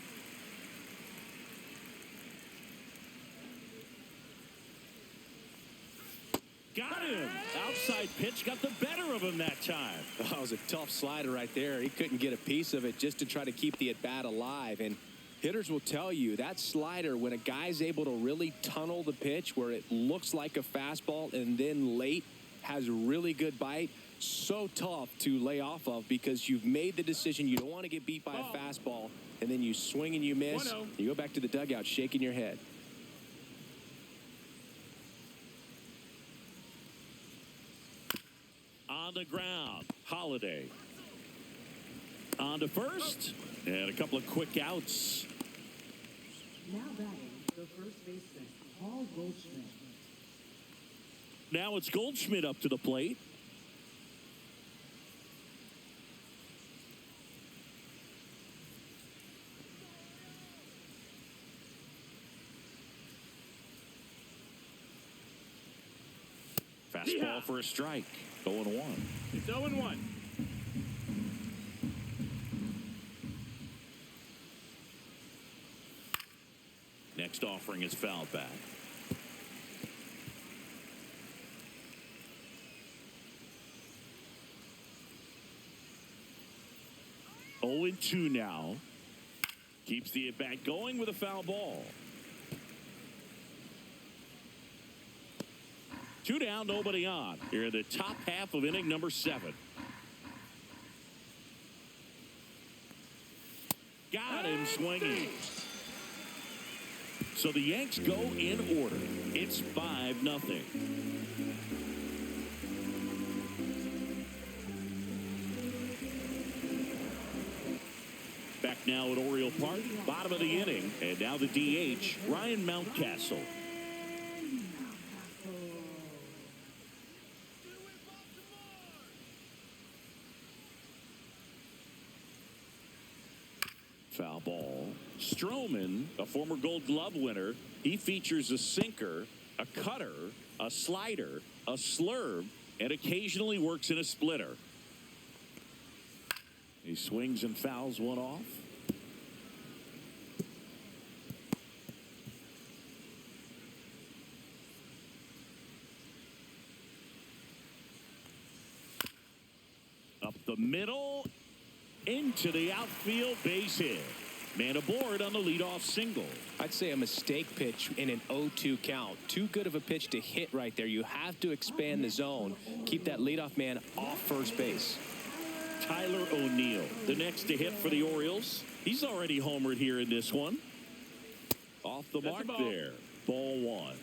Got him. Outside pitch got the better of him that time. That was a tough slider right there. He couldn't get a piece of it just to try to keep the at-bat alive. And hitters will tell you that slider, when a guy's able to really tunnel the pitch where it looks like a fastball and then late has a really good bite, so tough to lay off of because you've made the decision you don't want to get beat by a fastball, and then you swing and you miss. 1-0. You go back to the dugout shaking your head. On the ground, Holiday. On to first, and a couple of quick outs. Now batting, the first baseman, Paul Goldschmidt. Now it's Goldschmidt up to the plate. Fastball for a strike. 0-1. It's 0-1. Next offering is fouled back. Oh and 2 now. Keeps the at bat going with a foul ball. 2 down, nobody on. Here in the top half of inning number 7. Got him swinging. So the Yanks go in order. It's 5-0. Back now at Oriole Park, bottom of the inning, and now the DH, Ryan Mountcastle. Foul ball. Stroman, a former Gold Glove winner, he features a sinker, a cutter, a slider, a slurve, and occasionally works in a splitter. He swings and fouls one off. Up the middle, into the outfield, base hit. Man aboard on the leadoff single. I'd say a mistake pitch in an 0-2 count. Too good of a pitch to hit right there. You have to expand the zone. Keep that leadoff man off first base. Tyler O'Neill, the next to hit for the Orioles. He's already homered here in this one. Off the mark there. Ball 1.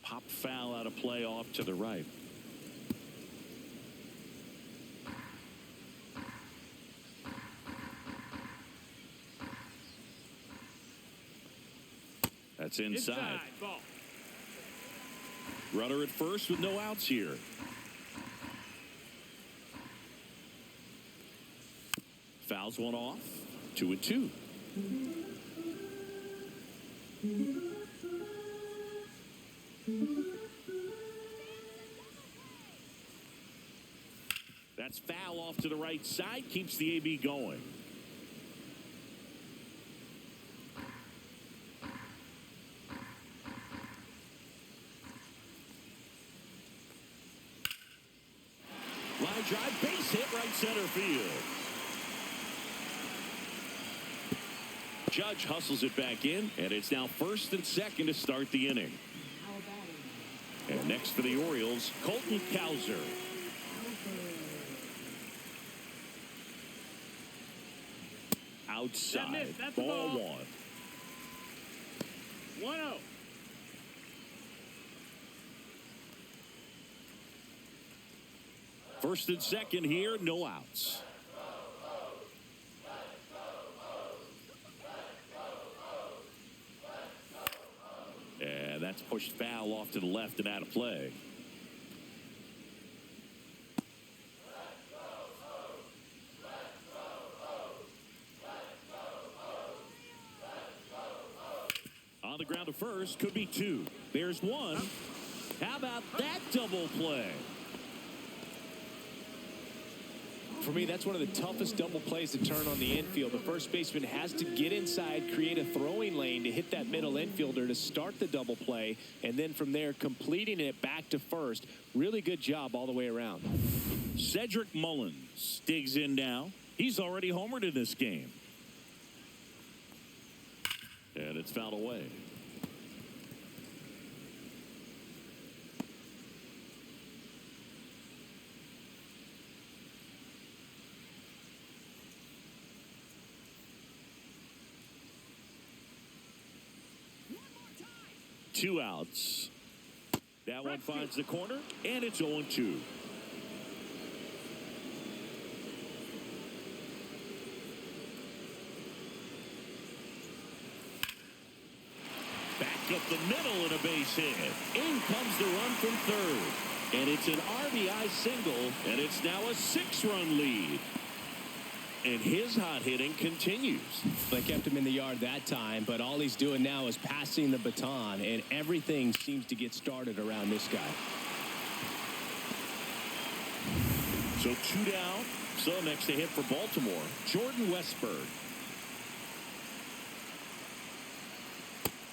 Pop foul out of play off to the right. That's inside. Ball. Runner at first with no outs here. Fouls one off. 2-2. That's foul off to the right side. Keeps the AB going. line drive, base hit right center field. Judge hustles it back in, and it's now first and second to start the inning. And next for the Orioles, Colton Cowser. Outside, That's ball ball. 1. 1-0. First and second here, no outs. And that's pushed foul off to the left and out of play. On the ground to first, could be 2. There's 1. How about that double play? For me, that's one of the toughest double plays to turn on the infield. The first baseman has to get inside, create a throwing lane to hit that middle infielder to start the double play, and then from there, completing it back to first. Really good job all the way around. Cedric Mullins digs in now. He's already homered in this game. And it's fouled away. Two outs. That one finds the corner, and it's 0-2. Back up the middle and a base hit. In comes the run from third. And it's an RBI single, and it's now a 6-run lead. And his hot hitting continues. They kept him in the yard that time, but all he's doing now is passing the baton, and everything seems to get started around this guy. So 2 down. So next to hit for Baltimore, Jordan Westburg.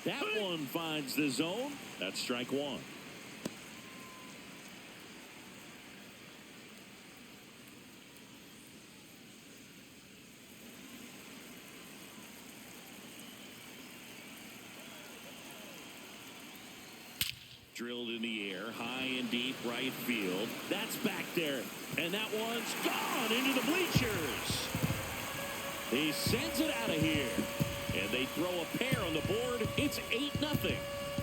That one finds the zone. That's strike 1. Drilled in the air, high and deep right field. That's back there. And that one's gone into the bleachers. He sends it out of here. And they throw a pair on the board. It's 8-0.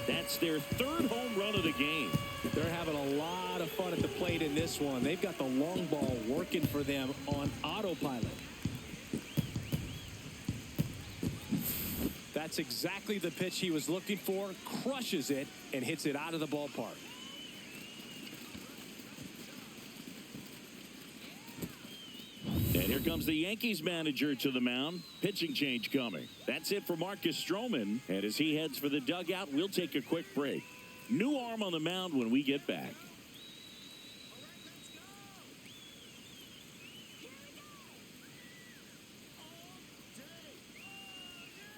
That's their 3rd home run of the game. They're having a lot of fun at the plate in this one. They've got the long ball working for them on autopilot. That's exactly the pitch he was looking for. Crushes it and hits it out of the ballpark. And here comes the Yankees manager to the mound. Pitching change coming. That's it for Marcus Stroman. And as he heads for the dugout, we'll take a quick break. New arm on the mound when we get back.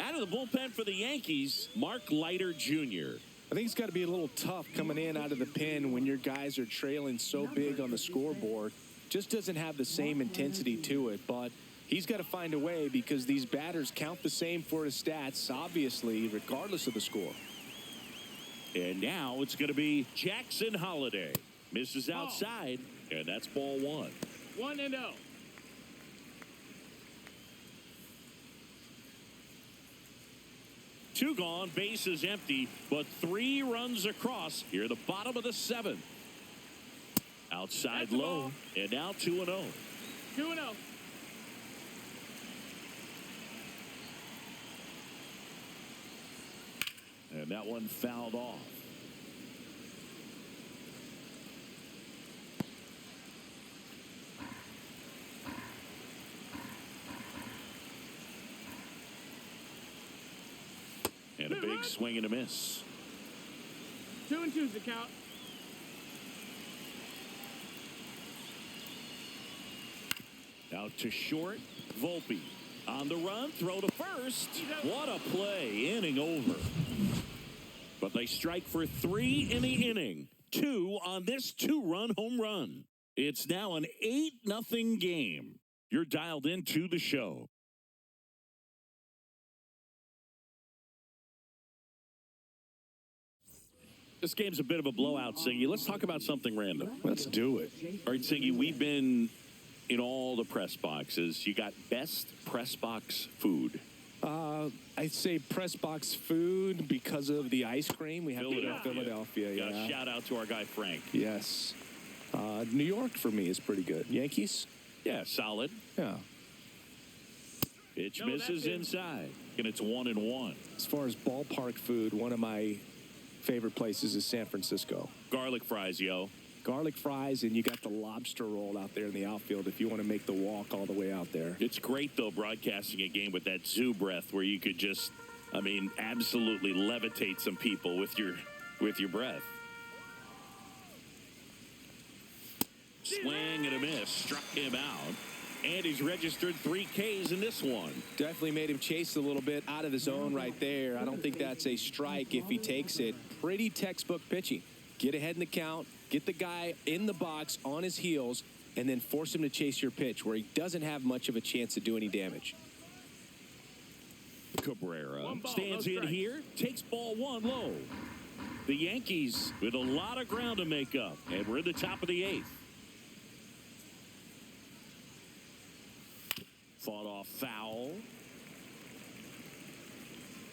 Out of the bullpen for the Yankees, Mark Leiter Jr. I think it's got to be a little tough coming in out of the pen when your guys are trailing so big on the scoreboard. Just doesn't have the same intensity to it, but he's got to find a way because these batters count the same for his stats, obviously, regardless of the score. And now it's going to be Jackson Holiday. Misses outside, and that's ball 1. 1-0. Two gone, bases empty, but 3 runs across here at the bottom of the 7th. Outside low, and now 2-0. 2-0. And that one fouled off. And a big swing and a miss. 2-2's the count. Out to short, Volpe. On the run, throw to first. What a play, inning over. But they strike for 3 in the inning. 2 on this 2-run home run. It's now an 8-0 game. You're dialed into the show. This game's a bit of a blowout, Singy. Let's talk about something random. Let's do it. All right, Singy, we've been in all the press boxes. You got best press box food. I'd say press box food because of the ice cream. We have to go Philadelphia. Yeah. Shout out to our guy, Frank. Yes. New York for me is pretty good. Yankees? Yeah, solid. Yeah. Pitch misses inside, and it's 1-1. As far as ballpark food, one of my favorite places is San Francisco. Garlic fries, yo. Garlic fries, and you got the lobster roll out there in the outfield if you want to make the walk all the way out there. It's great, though, broadcasting a game with that zoo breath where you could just, absolutely levitate some people with your breath. Swing and a miss. Struck him out. And he's registered 3 Ks in this one. Definitely made him chase a little bit out of the zone right there. I don't think that's a strike if he takes it. Pretty textbook pitching. Get ahead in the count, get the guy in the box on his heels, and then force him to chase your pitch where he doesn't have much of a chance to do any damage. Cabrera stands in here, takes ball 1 low. The Yankees with a lot of ground to make up, and we're in the top of the 8th. Fought off foul.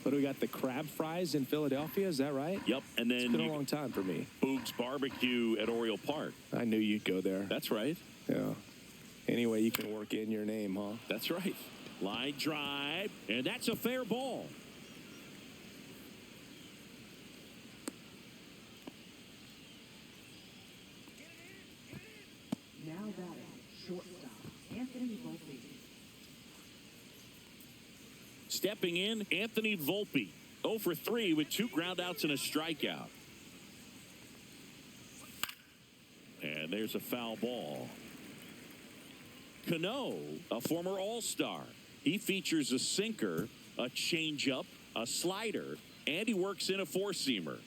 But we got the crab fries in Philadelphia, is that right? Yep, and then it's been a long time for me. Boog's Barbecue at Oriole Park. I knew you'd go there. That's right. Yeah. Anyway, you can work in your name, huh? That's right. Line drive, and that's a fair ball. Now batting, shortstop, Anthony Volpe. Stepping in, Anthony Volpe. 0 for 3 with 2 groundouts and a strikeout. And there's a foul ball. Cano, a former All-Star. He features a sinker, a changeup, a slider, and he works in a four-seamer.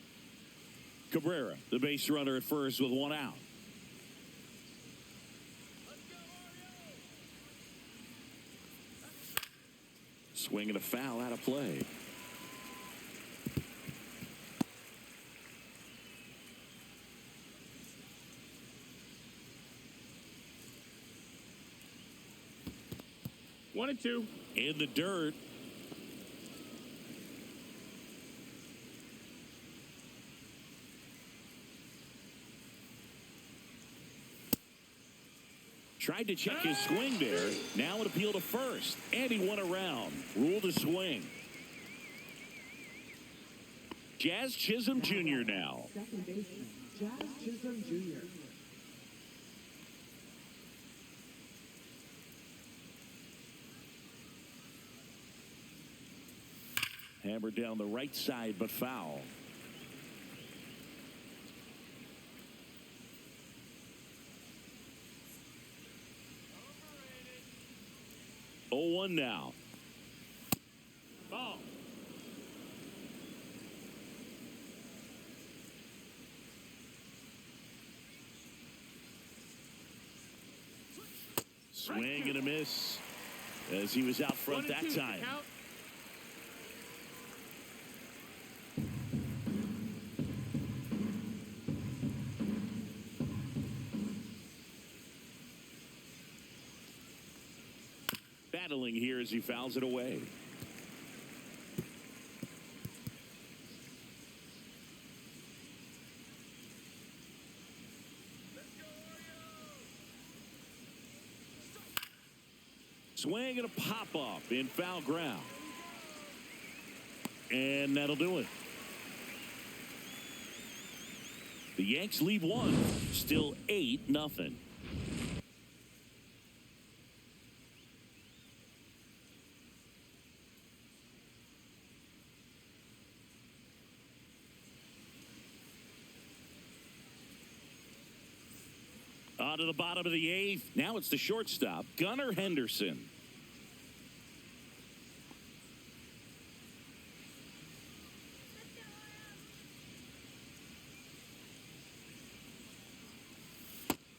Cabrera, the base runner at first with 1 out. Swing and a foul out of play. One and two. In the dirt. Tried to check his swing there. Now an appeal to first. And he won around. Ruled a swing. Jazz Chisholm Jr. now. Second baseman, Jazz Chisholm Jr. Hammered down the right side, but foul. Oh, 1 now. Ball. Swing and a miss as he was out front that time. Battling here as he fouls it away. Swing and a pop-up in foul ground. And that'll do it. The Yanks leave 1. Still 8-0. On to the bottom of the 8th. Now it's the shortstop, Gunnar Henderson.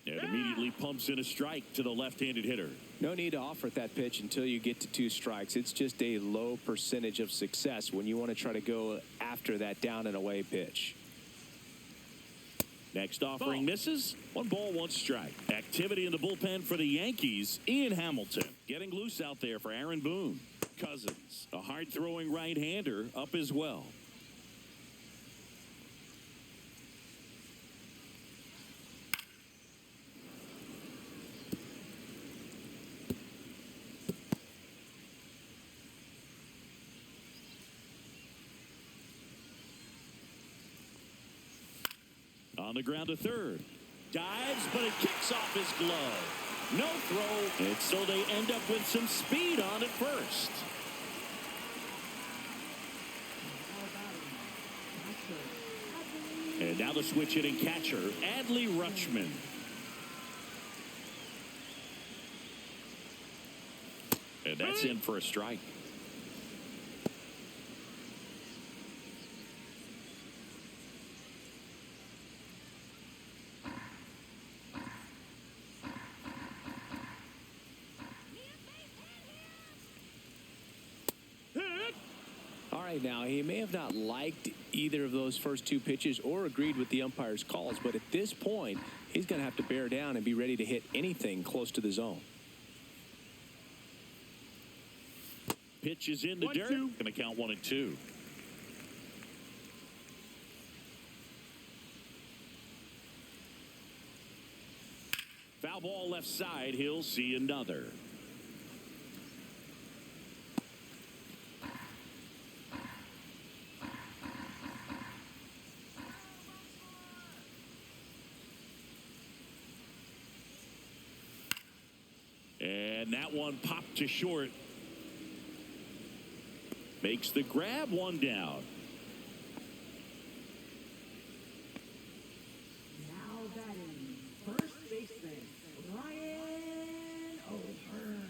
And immediately pumps in a strike to the left-handed hitter. No need to offer at that pitch until you get to 2 strikes. It's just a low percentage of success when you want to try to go after that down and away pitch. Next offering misses. 1 ball, 1 strike. Activity in the bullpen for the Yankees. Ian Hamilton getting loose out there for Aaron Boone. Cousins, a hard-throwing right-hander, up as well. On the ground to third. Dives, but it kicks off his glove. No throw, and so they end up with some speed on at first. And now the switch hitting catcher, Adley Rutschman. And that's in for a strike. Now, he may have not liked either of those first 2 pitches or agreed with the umpire's calls, but at this point, he's going to have to bear down and be ready to hit anything close to the zone. Pitch is in the dirt. Going to count 1 and 2. Foul ball left side. He'll see another. And that one popped to short. Makes the grab, 1 down. Now batting, first baseman, Ryan O'Hearn.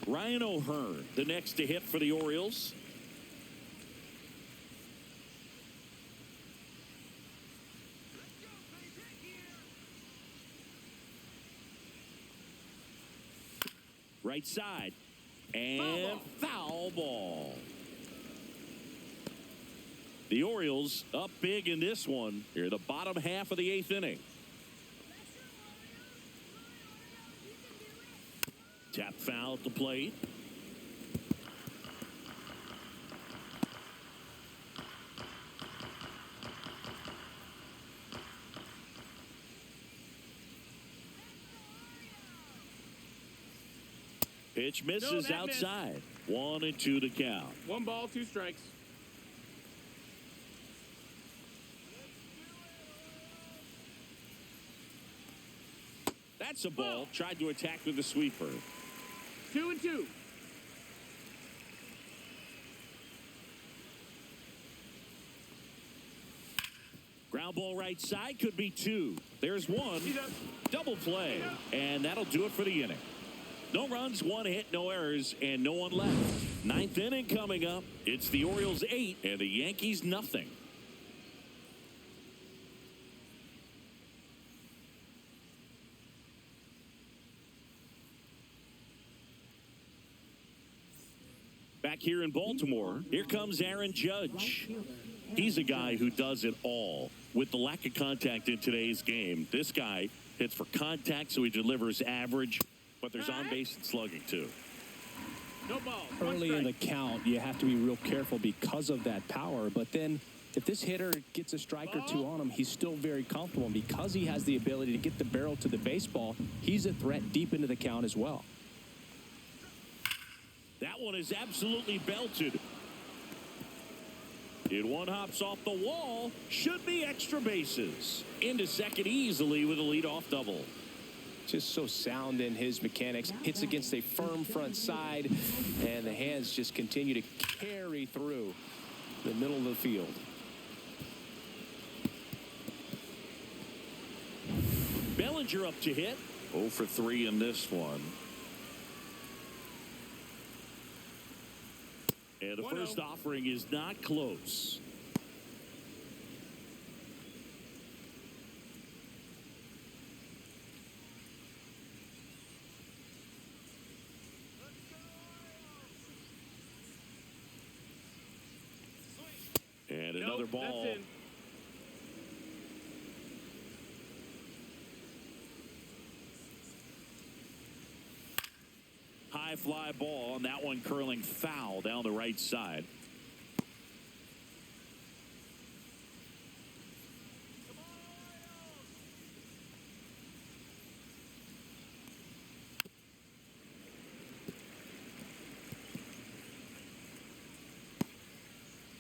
Ryan O'Hearn, the next to hit for the Orioles. Right side. And foul ball. The Orioles up big in this one. Here, the bottom half of the 8th inning. Tap foul at the plate. Pitch misses outside. 1 and 2 to count. 1 ball, 2 strikes. That's a ball. Tried to attack with a sweeper. 2 and 2. Ground ball right side, could be 2. There's 1. Double play. And that'll do it for the inning. No runs, 1 hit, no errors, and no one left. 9th inning coming up. It's the Orioles 8 and the Yankees nothing. Back here in Baltimore, here comes Aaron Judge. He's a guy who does it all. With the lack of contact in today's game, this guy hits for contact, so he delivers average. But there's on base and slugging too. No ball. Early in the count, you have to be real careful because of that power. But then if this hitter gets a strike or 2 on him, he's still very comfortable. Because he has the ability to get the barrel to the baseball, he's a threat deep into the count as well. That one is absolutely belted. It one hops off the wall. Should be extra bases. Into second easily with a leadoff double. Just so sound in his mechanics. Hits against a firm front side, and the hands just continue to carry through the middle of the field. Bellinger up to hit. 0 for 3 in this one. And the first offering is not close. another Nope, ball. that's in. High fly ball, and that one curling foul down the right side.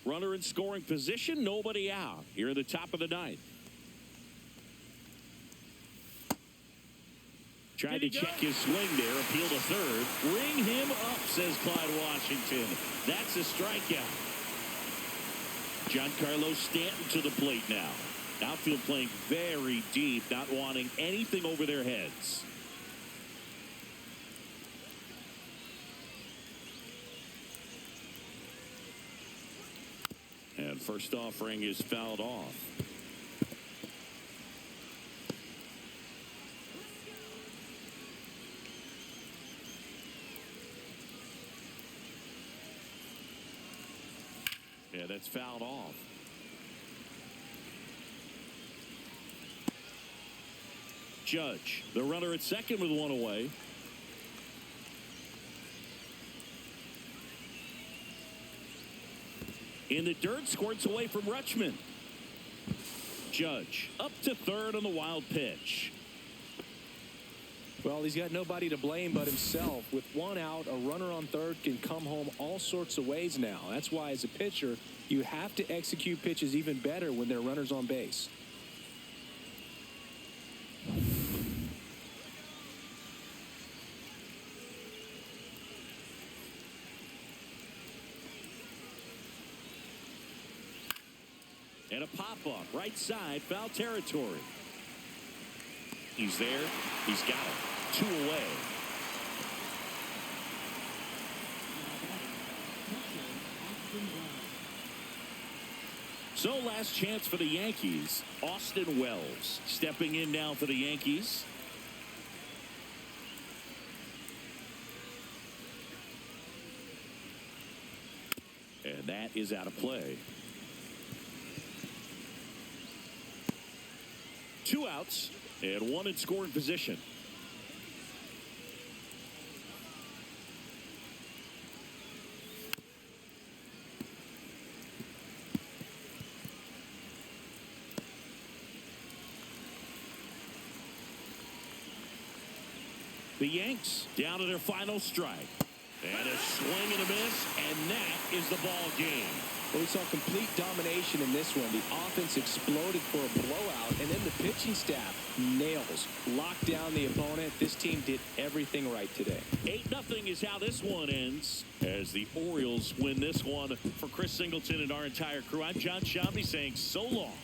Runner in scoring position, nobody out here in the top of the ninth. Tried to check his swing there, appeal to third. Ring him up, says Clyde Washington. That's a strikeout. Giancarlo Stanton to the plate now. Outfield playing very deep, not wanting anything over their heads. And first offering is fouled off. Yeah, that's fouled off. Judge, the runner at second with one away. In the dirt, squirts away from Rutschman. Judge up to third on the wild pitch. Well, he's got nobody to blame but himself. With one out, a runner on third can come home all sorts of ways now. That's why, as a pitcher, you have to execute pitches even better when there are runners on base. And a pop-up, right side, foul territory. He's there. He's got it. 2 away. So last chance for the Yankees. Austin Wells stepping in now for the Yankees. And that is out of play. 2 outs and 1 in scoring position. The Yanks down to their final strike. And a swing and a miss, and that is the ball game. Well, we saw complete domination in this one. The offense exploded for a blowout, and then the pitching staff nails, locked down the opponent. This team did everything right today. 8-0 is how this one ends as the Orioles win this one. For Chris Singleton and our entire crew, I'm John Shambi saying so long.